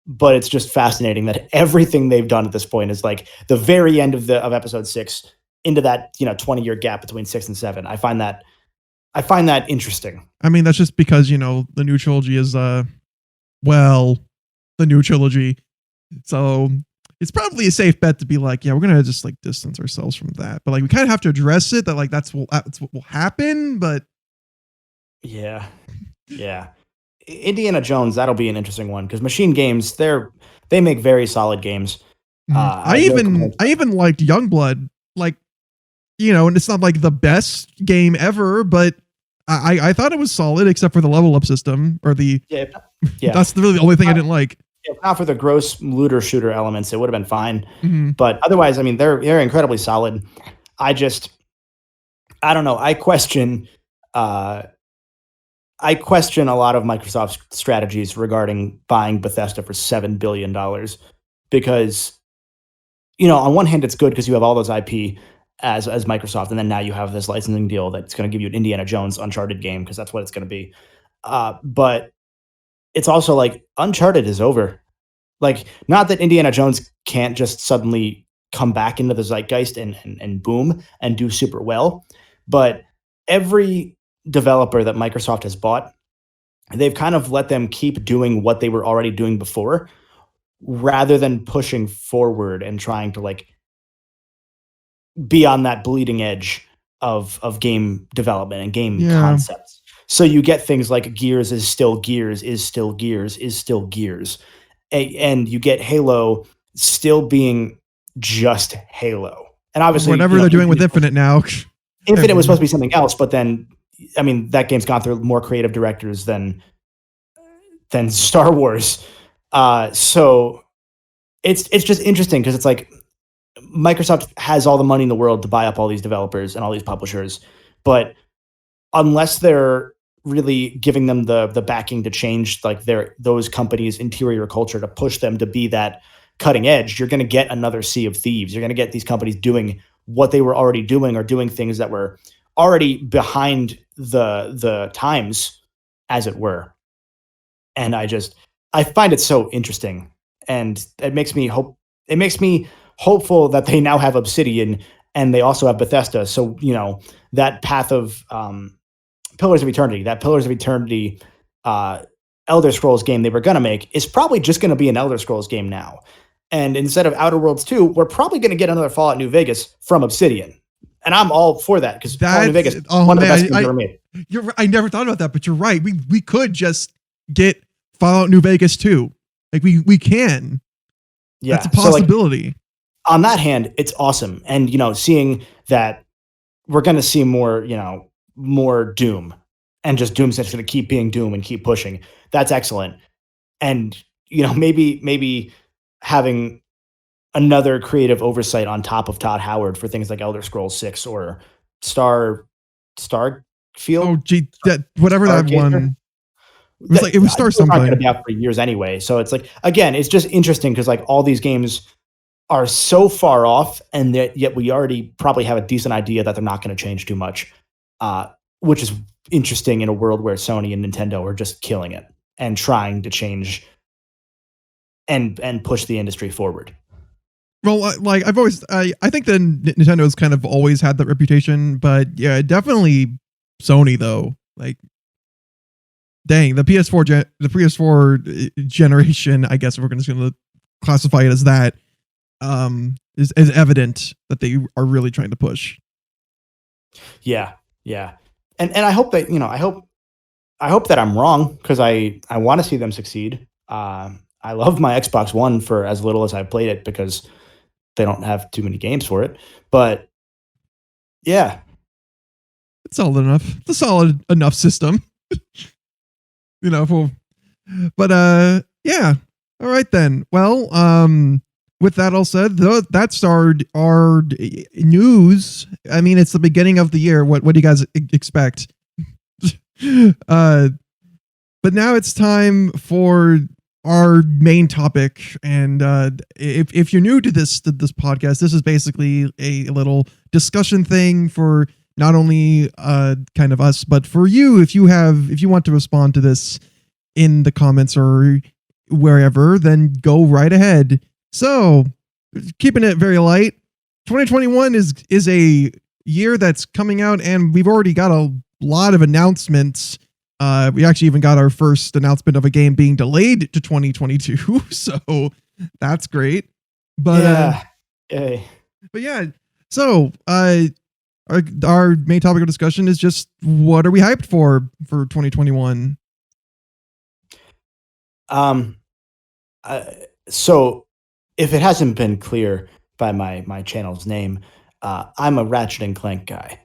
But it's just fascinating that everything they've done at this point is like the very end of episode 6 into that, 20-year gap between 6 and 7. I find that interesting. I mean, that's just because, the new trilogy is the new trilogy. So it's probably a safe bet to be like, yeah, we're going to just like distance ourselves from that. But like, we kind of have to address it that like, that's what will happen. But yeah. Indiana Jones, that'll be an interesting one because Machine Games, they make very solid games. I even liked Youngblood, like, and it's not like the best game ever, but I thought it was solid except for the level up system or the that's really the only thing I didn't like. If not for the gross looter shooter elements, it would have been fine. But otherwise, I mean, they're incredibly solid. I don't know. I question a lot of Microsoft's strategies regarding buying Bethesda for $7 billion because, on one hand, it's good because you have all those IP as Microsoft, and then now you have this licensing deal that's going to give you an Indiana Jones Uncharted game because that's what it's going to be. But it's also like Uncharted is over. Like, not that Indiana Jones can't just suddenly come back into the zeitgeist and boom and do super well, but every developer that Microsoft has bought, they've kind of let them keep doing what they were already doing before rather than pushing forward and trying to like be on that bleeding edge of game development and game concepts. So you get things like Gears is still Gears, is still Gears, is still Gears. And you get Halo still being just Halo. And obviously whatever they're doing with Infinite now. Infinite was supposed to be something else, but then I mean that game's gone through more creative directors than Star Wars. So it's just interesting because it's like Microsoft has all the money in the world to buy up all these developers and all these publishers, but unless they're really giving them the backing to change like those companies' interior culture to push them to be that cutting edge, you're going to get another Sea of Thieves. You're going to get these companies doing what they were already doing or doing things that were already behind the times, as it were. And I find it so interesting, and it makes me hopeful that they now have Obsidian and they also have Bethesda. So, that path of Pillars of Eternity, Elder Scrolls game they were going to make is probably just going to be an Elder Scrolls game now. And instead of Outer Worlds 2, we're probably going to get another Fallout New Vegas from Obsidian. And I'm all for that because Fallout New Vegas one of the best games ever made. I never thought about that, but you're right. We could just get Fallout New Vegas 2. Like we can. Yeah. That's a possibility. So like, on that hand, it's awesome. And, seeing that we're going to see more Doom, and just Doom's just going to keep being Doom and keep pushing. That's excellent. And, maybe having another creative oversight on top of Todd Howard for things like Elder Scrolls 6 or Starfield. Oh, gee, whatever that one. It was Star something. It's going to be out for years anyway. So it's like, again, it's just interesting because like all these games are so far off, and yet we already probably have a decent idea that they're not going to change too much, which is interesting in a world where Sony and Nintendo are just killing it and trying to change and push the industry forward. Well, like I think that Nintendo's kind of always had that reputation, but yeah, definitely Sony though. Like, dang, the PS4 generation, I guess if we're going to classify it as that, is evident that they are really trying to push. Yeah, yeah, and I hope that I hope that I'm wrong because I want to see them succeed. I love my Xbox One for as little as I've played it because they don't have too many games for it. But yeah, It's solid enough. It's a solid enough system. But yeah. All right then. Well, with that all said, that's our news. I mean, it's the beginning of the year. What do you guys expect? But now it's time for our main topic. And if you're new to this podcast, this is basically a little discussion thing for not only kind of us, but for you. If you want to respond to this in the comments or wherever, then go right ahead. So, keeping it very light, 2021 is a year that's coming out, and we've already got a lot of announcements. We actually even got our first announcement of a game being delayed to 2022, so that's great. But but yeah, so our main topic of discussion is just what are we hyped for 2021? So if it hasn't been clear by my channel's name, I'm a Ratchet and Clank guy,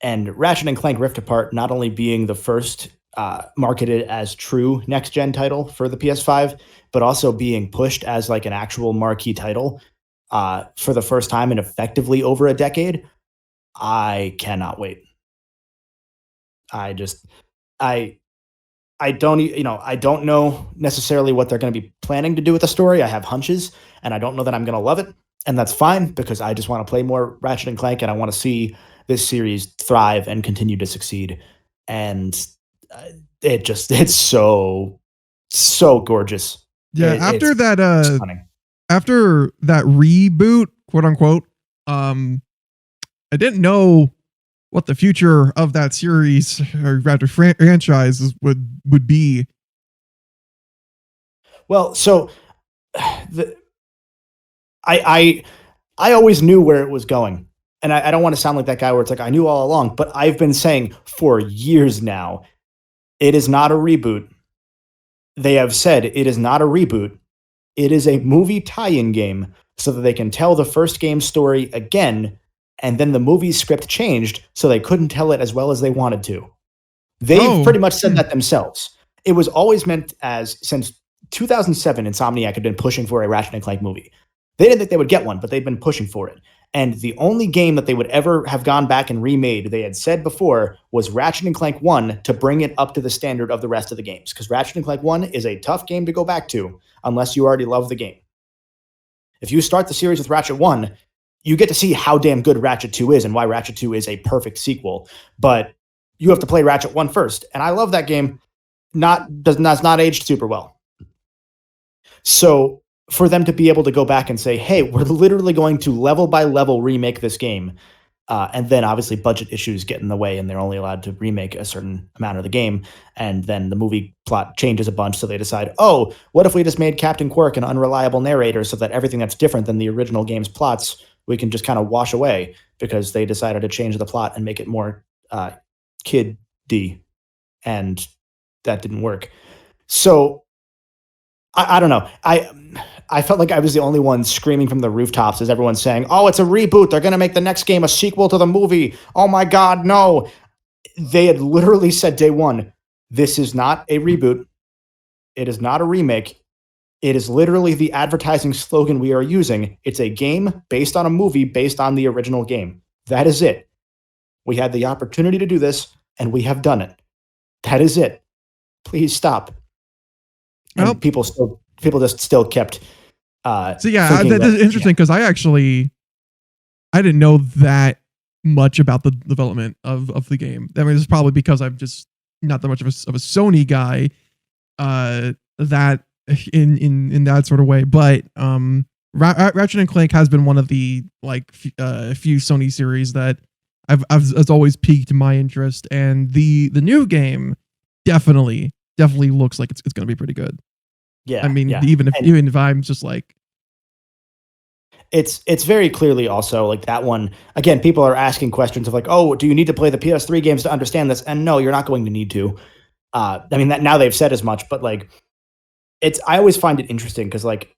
and Ratchet and Clank Rift Apart not only being the first marketed as true next gen title for the PS5, but also being pushed as like an actual marquee title for the first time in effectively over a decade. I cannot wait. I just I don't I don't know necessarily what they're going to be planning to do with the story. I have hunches, and I don't know that I'm going to love it, and that's fine because I just want to play more Ratchet and Clank, and I want to see this series thrive and continue to succeed. And it's so gorgeous. Yeah, after that reboot, quote unquote, I didn't know what the future of that series or rather franchise would be. Well, so I always knew where it was going. And I don't want to sound like that guy where it's like I knew all along, but I've been saying for years now, it is not a reboot. They have said it is not a reboot. It is a movie tie-in game so that they can tell the first game's story again, and then the movie's script changed so they couldn't tell it as well as they wanted to. They've pretty much said that themselves. It was always meant as, since 2007, Insomniac had been pushing for a Ratchet and Clank movie. They didn't think they would get one, but they've been pushing for it. And the only game that they would ever have gone back and remade, they had said before, was Ratchet and Clank 1 to bring it up to the standard of the rest of the games. Because Ratchet and Clank 1 is a tough game to go back to unless you already love the game. If you start the series with Ratchet 1, you get to see how damn good Ratchet 2 is and why Ratchet 2 is a perfect sequel. But you have to play Ratchet 1 first. And I love that game. That's not aged super well. So for them to be able to go back and say, hey, we're literally going to level by level remake this game. And then obviously budget issues get in the way and they're only allowed to remake a certain amount of the game. And then the movie plot changes a bunch. So they decide, oh, what if we just made Captain Quirk an unreliable narrator so that everything that's different than the original game's plots, we can just kind of wash away, because they decided to change the plot and make it more kid-y. And that didn't work. So I don't know. I felt like I was the only one screaming from the rooftops as everyone's saying, oh, it's a reboot. They're going to make the next game a sequel to the movie. Oh my God, no. They had literally said day one, this is not a reboot. It is not a remake. It is literally the advertising slogan we are using. It's a game based on a movie based on the original game. That is it. We had the opportunity to do this, and we have done it. That is it. Please stop. And Well, people just still kept. So yeah, that is interesting because I didn't know that much about the development of the game. I mean, it's probably because I'm just not that much of a Sony guy. That in that sort of way, but Ratchet and Clank has been one of the few Sony series that has always piqued my interest, and the new game definitely looks like it's going to be pretty good. Yeah, I mean, even if I'm just like, it's very clearly also like that one. Again, people are asking questions of like, oh, do you need to play the PS3 games to understand this? And no, you're not going to need to. I mean, that now they've said as much, but like, I always find it interesting because like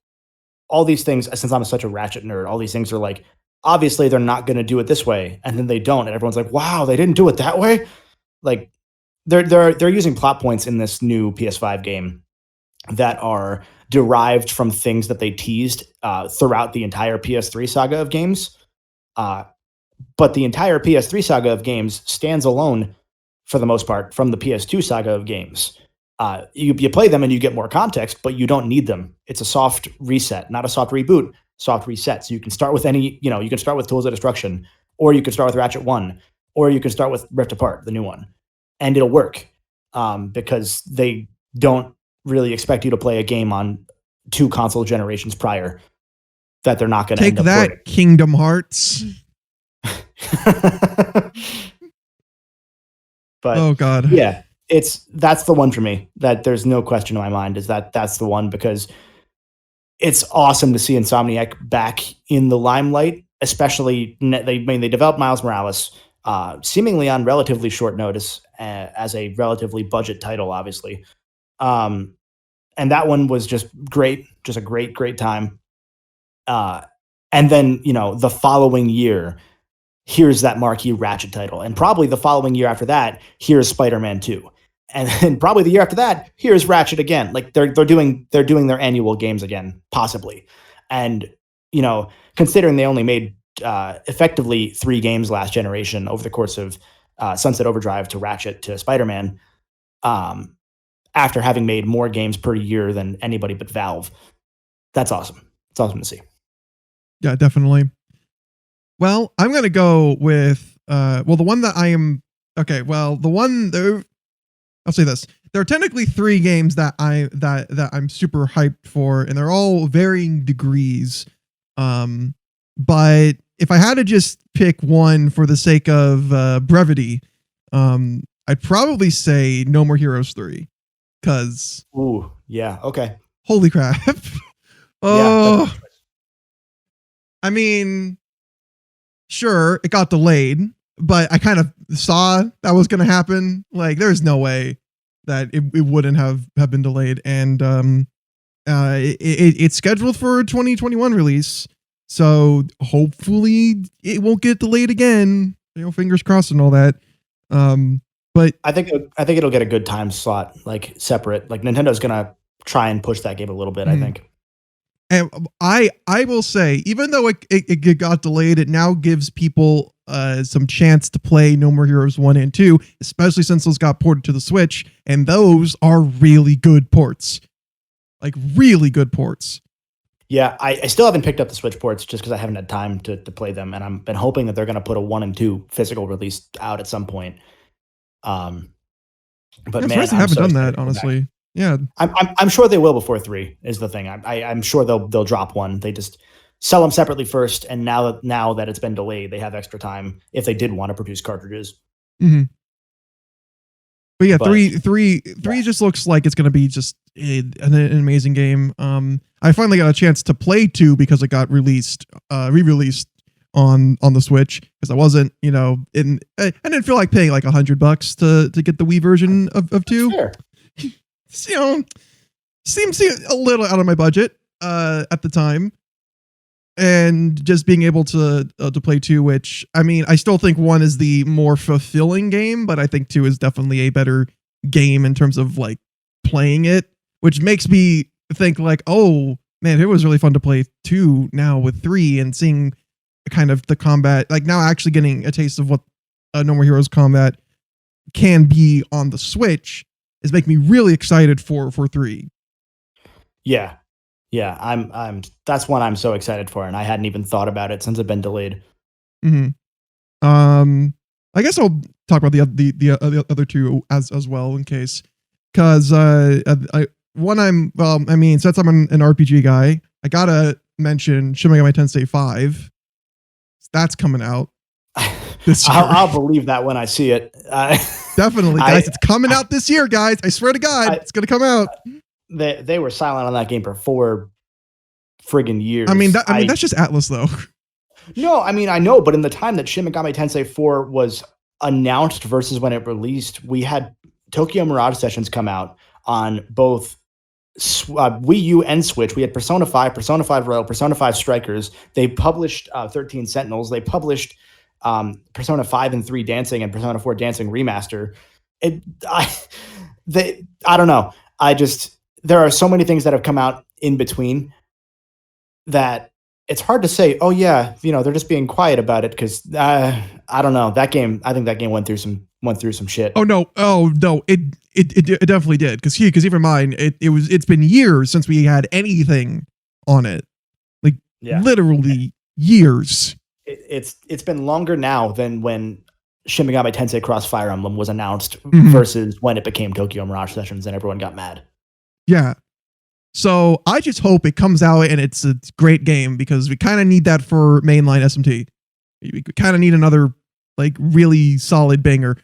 all these things, since I'm such a Ratchet nerd, all these things are like, obviously they're not going to do it this way, and then they don't, and everyone's like, wow, they didn't do it that way. Like they're using plot points in this new PS5 game that are derived from things that they teased throughout the entire PS3 saga of games. But the entire PS3 saga of games stands alone for the most part from the PS2 saga of games. You play them and you get more context, but you don't need them. It's a soft reset, not a soft reboot, soft reset. So you can start with any, you can start with Tools of Destruction, or you can start with Ratchet 1, or you can start with Rift Apart, the new one, and it'll work because they don't really expect you to play a game on 2 console generations prior that they're not going to take that porting. Kingdom Hearts. But oh god, yeah, that's the one for me. That there's no question in my mind is that's the one, because it's awesome to see Insomniac back in the limelight. Especially they developed Miles Morales seemingly on relatively short notice as a relatively budget title, obviously. And that one was just great, just a great time. And then, the following year, here's that marquee Ratchet title. And probably the following year after that, here's Spider-Man 2. And then probably the year after that, here's Ratchet again. Like they're doing their annual games again, possibly. And, considering they only made effectively 3 games last generation over the course of Sunset Overdrive to Ratchet to Spider-Man, after having made more games per year than anybody but Valve. That's awesome. It's awesome to see. Yeah, definitely. Well, I'm going to go with, the one that I am, okay, well, I'll say this. There are technically 3 games that I'm super hyped for, and they're all varying degrees. But if I had to just pick one for the sake of brevity, I'd probably say No More Heroes 3. Cause ooh, yeah, okay. Holy crap. Oh, yeah, I mean, sure, it got delayed, but I kind of saw that was going to happen. Like, there's no way that it wouldn't have been delayed. And it's scheduled for a 2021 release. So hopefully it won't get delayed again. Fingers crossed and all that. But I think it'll get a good time slot, like separate. Like Nintendo's gonna try and push that game a little bit. I think. And I will say, even though it got delayed, it now gives people some chance to play No More Heroes 1 and 2, especially since those got ported to the Switch, and those are really good ports, like really good ports. Yeah, I still haven't picked up the Switch ports just because I haven't had time to play them, and I've been hoping that they're going to put a 1 and 2 physical release out at some point. But man, I haven't done that, honestly. Yeah, I'm sure they will before 3 is the thing. I'm sure they'll drop one. They just sell them separately first, and now that it's been delayed, they have extra time if they did want to produce cartridges. Mm-hmm. But yeah, three just looks like it's going to be just an amazing game. I finally got a chance to play 2 because it got re-released on the Switch, because I wasn't, I didn't feel like paying like $100 to get the Wii version of 2. Sure. Seems a little out of my budget at the time, and just being able to play 2, which, I mean, I still think 1 is the more fulfilling game, but I think 2 is definitely a better game in terms of like playing it, which makes me think like, oh man, it was really fun to play 2 now with 3, and seeing kind of the combat, like now actually getting a taste of what No More Heroes combat can be on the Switch is making me really excited for 3. Yeah. I'm that's one I'm so excited for, and I hadn't even thought about it since it's been delayed. Mm-hmm. I guess I'll talk about the other 2 as well, in case, because since I'm an RPG guy, I gotta mention Shin Megami Tensei 5. That's coming out this year. I'll believe that when I see it. Definitely, guys. It's coming out this year, guys. I swear to God, it's going to come out. They were silent on that game for friggin' years. I mean, that's just Atlas, though. No, I mean, I know, but in the time that Shin Megami Tensei 4 was announced versus when it released, we had Tokyo Mirage Sessions come out on both Wii U and Switch. We had Persona 5, Persona 5 Royal, Persona 5 Strikers. They published 13 Sentinels. They published Persona 5 and 3 Dancing and Persona 4 Dancing Remaster. I don't know. There are so many things that have come out in between that it's hard to say, oh yeah, they're just being quiet about it because I don't know. I think that game went through some shit. Oh no, it definitely did because keep in mind it's been years since we had anything on it, like literally years. It's been longer now than when Shin Megami Tensei Cross Fire Emblem was announced versus when it became Tokyo Mirage Sessions and everyone got mad. Yeah. So I just hope it comes out and it's a great game because we kind of need that for mainline SMT. We kind of need another like really solid banger.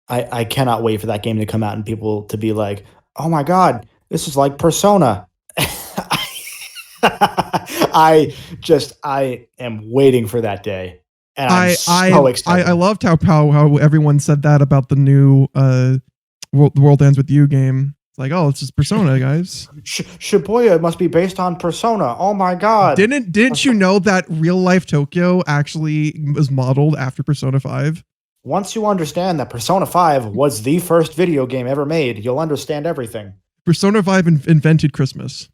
I cannot wait for that game to come out and people to be like, oh my God, this is like Persona. I am waiting for that day. And I'm so excited. I loved how everyone said that about the new The World Ends With You game. It's like, oh, it's just Persona, guys. Shibuya must be based on Persona. Oh my God. Didn't you know that real life Tokyo actually was modeled after Persona 5? Once you understand that Persona 5 was the first video game ever made, you'll understand everything. Persona 5 invented Christmas.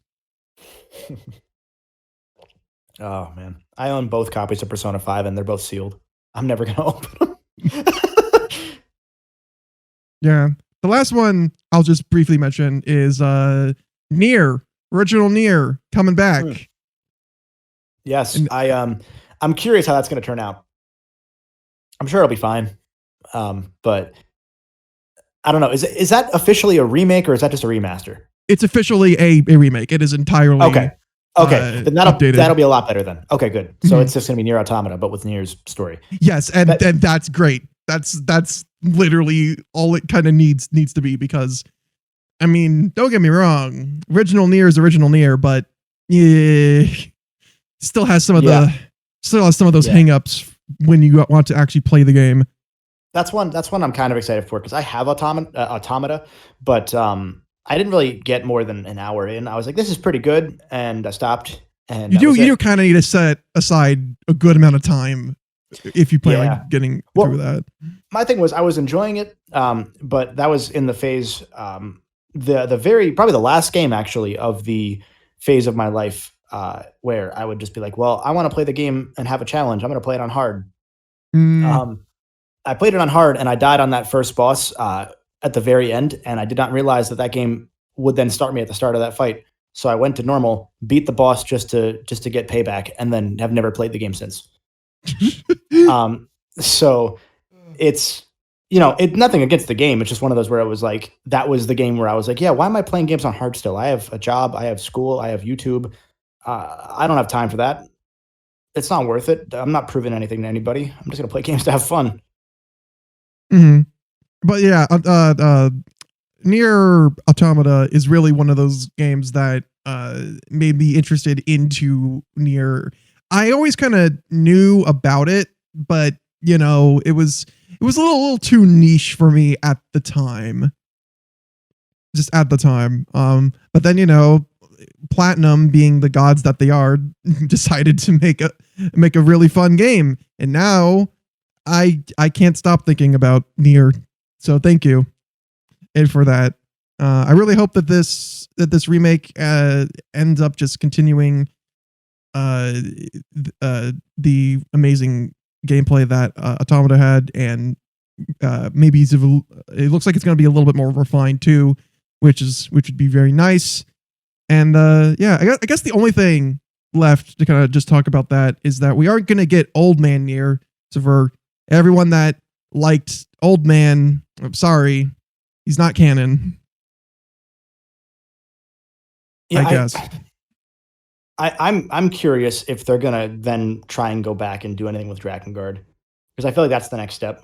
Oh man. I own both copies of Persona 5 and they're both sealed. I'm never going to open them. Yeah. The last one I'll just briefly mention is Nier, original Nier coming back. Yes, and I'm curious how that's going to turn out. I'm sure it'll be fine, but I don't know. Is that officially a remake or is that just a remaster? It's officially a remake. It is entirely okay. Then that'll be a lot better then. Okay, good. So it's just going to be Nier Automata, but with Nier's story. Yes, and that's great. That's literally all it kind of needs to be because, I mean, don't get me wrong, original Nier is original Nier, but yeah, still has some of those hangups when you want to actually play the game. That's one I'm kind of excited for because I have Automata, but I didn't really get more than an hour in. I was like, this is pretty good, and I stopped. And you do kind of need to set aside a good amount of time if you plan on getting through that. My thing was I was enjoying it, but that was in the phase, probably the last game actually of the phase of my life where I would just be like, well, I want to play the game and have a challenge. I'm going to play it on hard. I played it on hard and I died on that first boss at the very end, and I did not realize that game would then start me at the start of that fight. So I went to normal, beat the boss just to get payback, and then have never played the game since. So it's nothing against the game. It's just one of those where it was like, that was the game where I was like, yeah, why am I playing games on hard still? I have a job, I have school, I have YouTube. I don't have time for that. It's not worth it. I'm not proving anything to anybody. I'm just gonna play games to have fun. But yeah, Nier Automata is really one of those games that made me interested into Nier. I always kind of knew about it, but it was a little too niche for me at the time. Just at the time. But then Platinum, being the gods that they are, decided to make a really fun game, and now I can't stop thinking about Nier. So thank you, and for that, I really hope that this remake ends up just continuing the amazing gameplay that Automata had, and maybe it looks like it's going to be a little bit more refined too, which would be very nice. And I guess the only thing left to kind of just talk about that is that we aren't going to get Old Man Nier. So for everyone that liked Old Man, I'm sorry, he's not canon. Yeah, I guess. I'm curious if they're gonna then try and go back and do anything with Drakengard, because I feel like that's the next step.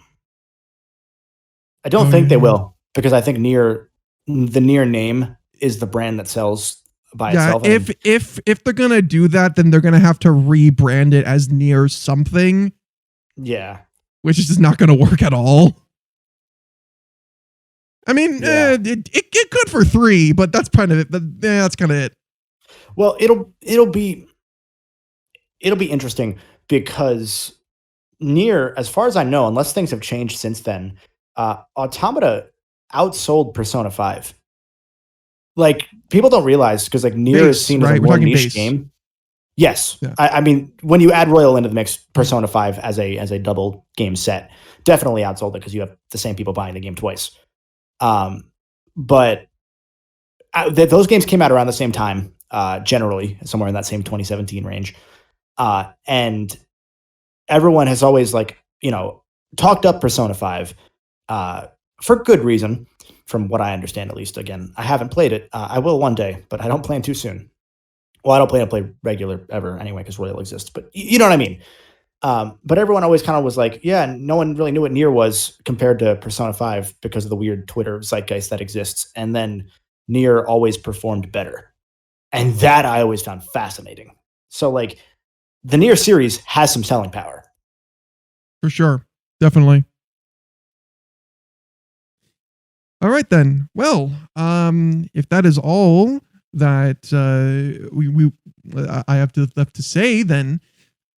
I don't think they will, because I think the Nier name is the brand that sells by Yeah, itself. if they're gonna do that, then they're gonna have to rebrand it as Nier something, Yeah. which is just not gonna work at all. I mean, Yeah. it could for 3, but that's kind of it. That's kind of it. Well, it'll be interesting because Nier, as far as I know, unless things have changed since then, Automata outsold Persona 5. Like, people don't realize because like Nier is Base, seen as right? a We're more talking niche base. game. Yes, Yeah. I mean, when you add Royal into the mix, Persona 5 as a double game set definitely outsold it because you have the same people buying the game twice. But those games came out around the same time, generally somewhere in that same 2017 range, and everyone has always talked up Persona 5 for good reason, from what I understand at least. Again, I haven't played it. I will one day, but I don't plan too soon. Well, I don't plan to play regular ever anyway because Royal exists, but you know what I mean. But everyone always kind of was like, yeah, no one really knew what Nier was compared to Persona 5 because of the weird Twitter zeitgeist that exists. And then Nier always performed better. And that I always found fascinating. So like the Nier series has some selling power. For sure. Definitely. All right then. Well, if that is all that I have left to say, then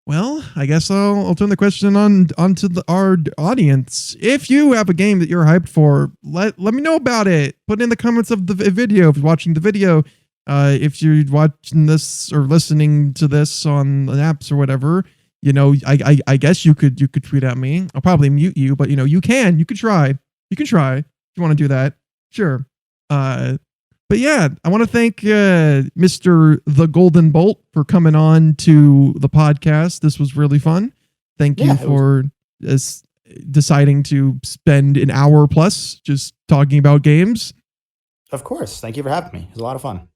well, I guess I'll turn the question onto our audience. If you have a game that you're hyped for, let me know about it. Put it in the comments of the video if you're watching the video. If you're watching this or listening to this on the apps or whatever, you know, I guess you could tweet at me. I'll probably mute you, but you know, you could try. You can try if you want to do that. Sure. But yeah, I want to thank Mr. The Golden Bolt for coming on to the podcast. This was really fun. Thank you for deciding to spend an hour plus just talking about games. Of course. Thank you for having me. It was a lot of fun.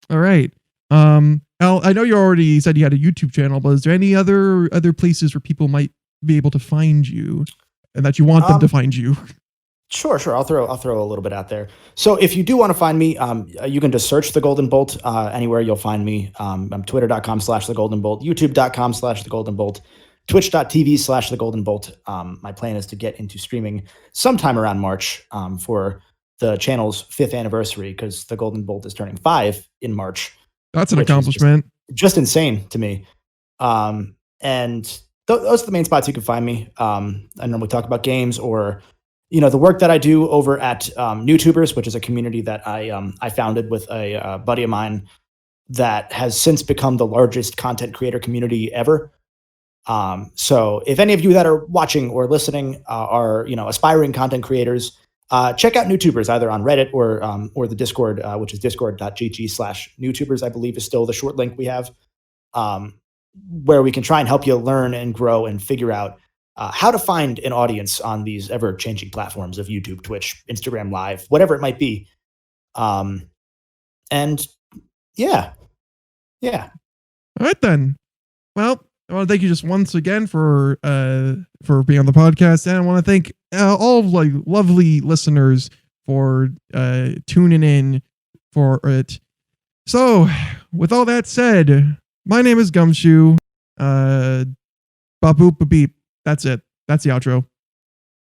All right. Al, I know you already said you had a YouTube channel, but is there any other places where people might be able to find you and that you want them to find you? Sure. I'll throw a little bit out there. So if you do want to find me, you can just search The Golden Bolt anywhere. You'll find me. I'm twitter.com/TheGoldenBolt, youtube.com/TheGoldenBolt, twitch.tv/TheGoldenBolt. My plan is to get into streaming sometime around March for the channel's 5th anniversary because The Golden Bolt is turning 5 in March. That's an accomplishment. Just insane to me. And those are the main spots you can find me. I normally talk about games or the work that I do over at NewTubers, which is a community that I founded with a buddy of mine that has since become the largest content creator community ever. So if any of you that are watching or listening are aspiring content creators, check out NewTubers either on Reddit or the Discord, which is discord.gg/NewTubers, I believe is still the short link we have, where we can try and help you learn and grow and figure out how to find an audience on these ever-changing platforms of YouTube, Twitch, Instagram Live, whatever it might be. And yeah. All right then. Well, I want to thank you just once again for being on the podcast, and I want to thank all of lovely listeners for tuning in for it. So, with all that said, my name is Gumshoe. Ba boop ba beep. That's it. That's the outro.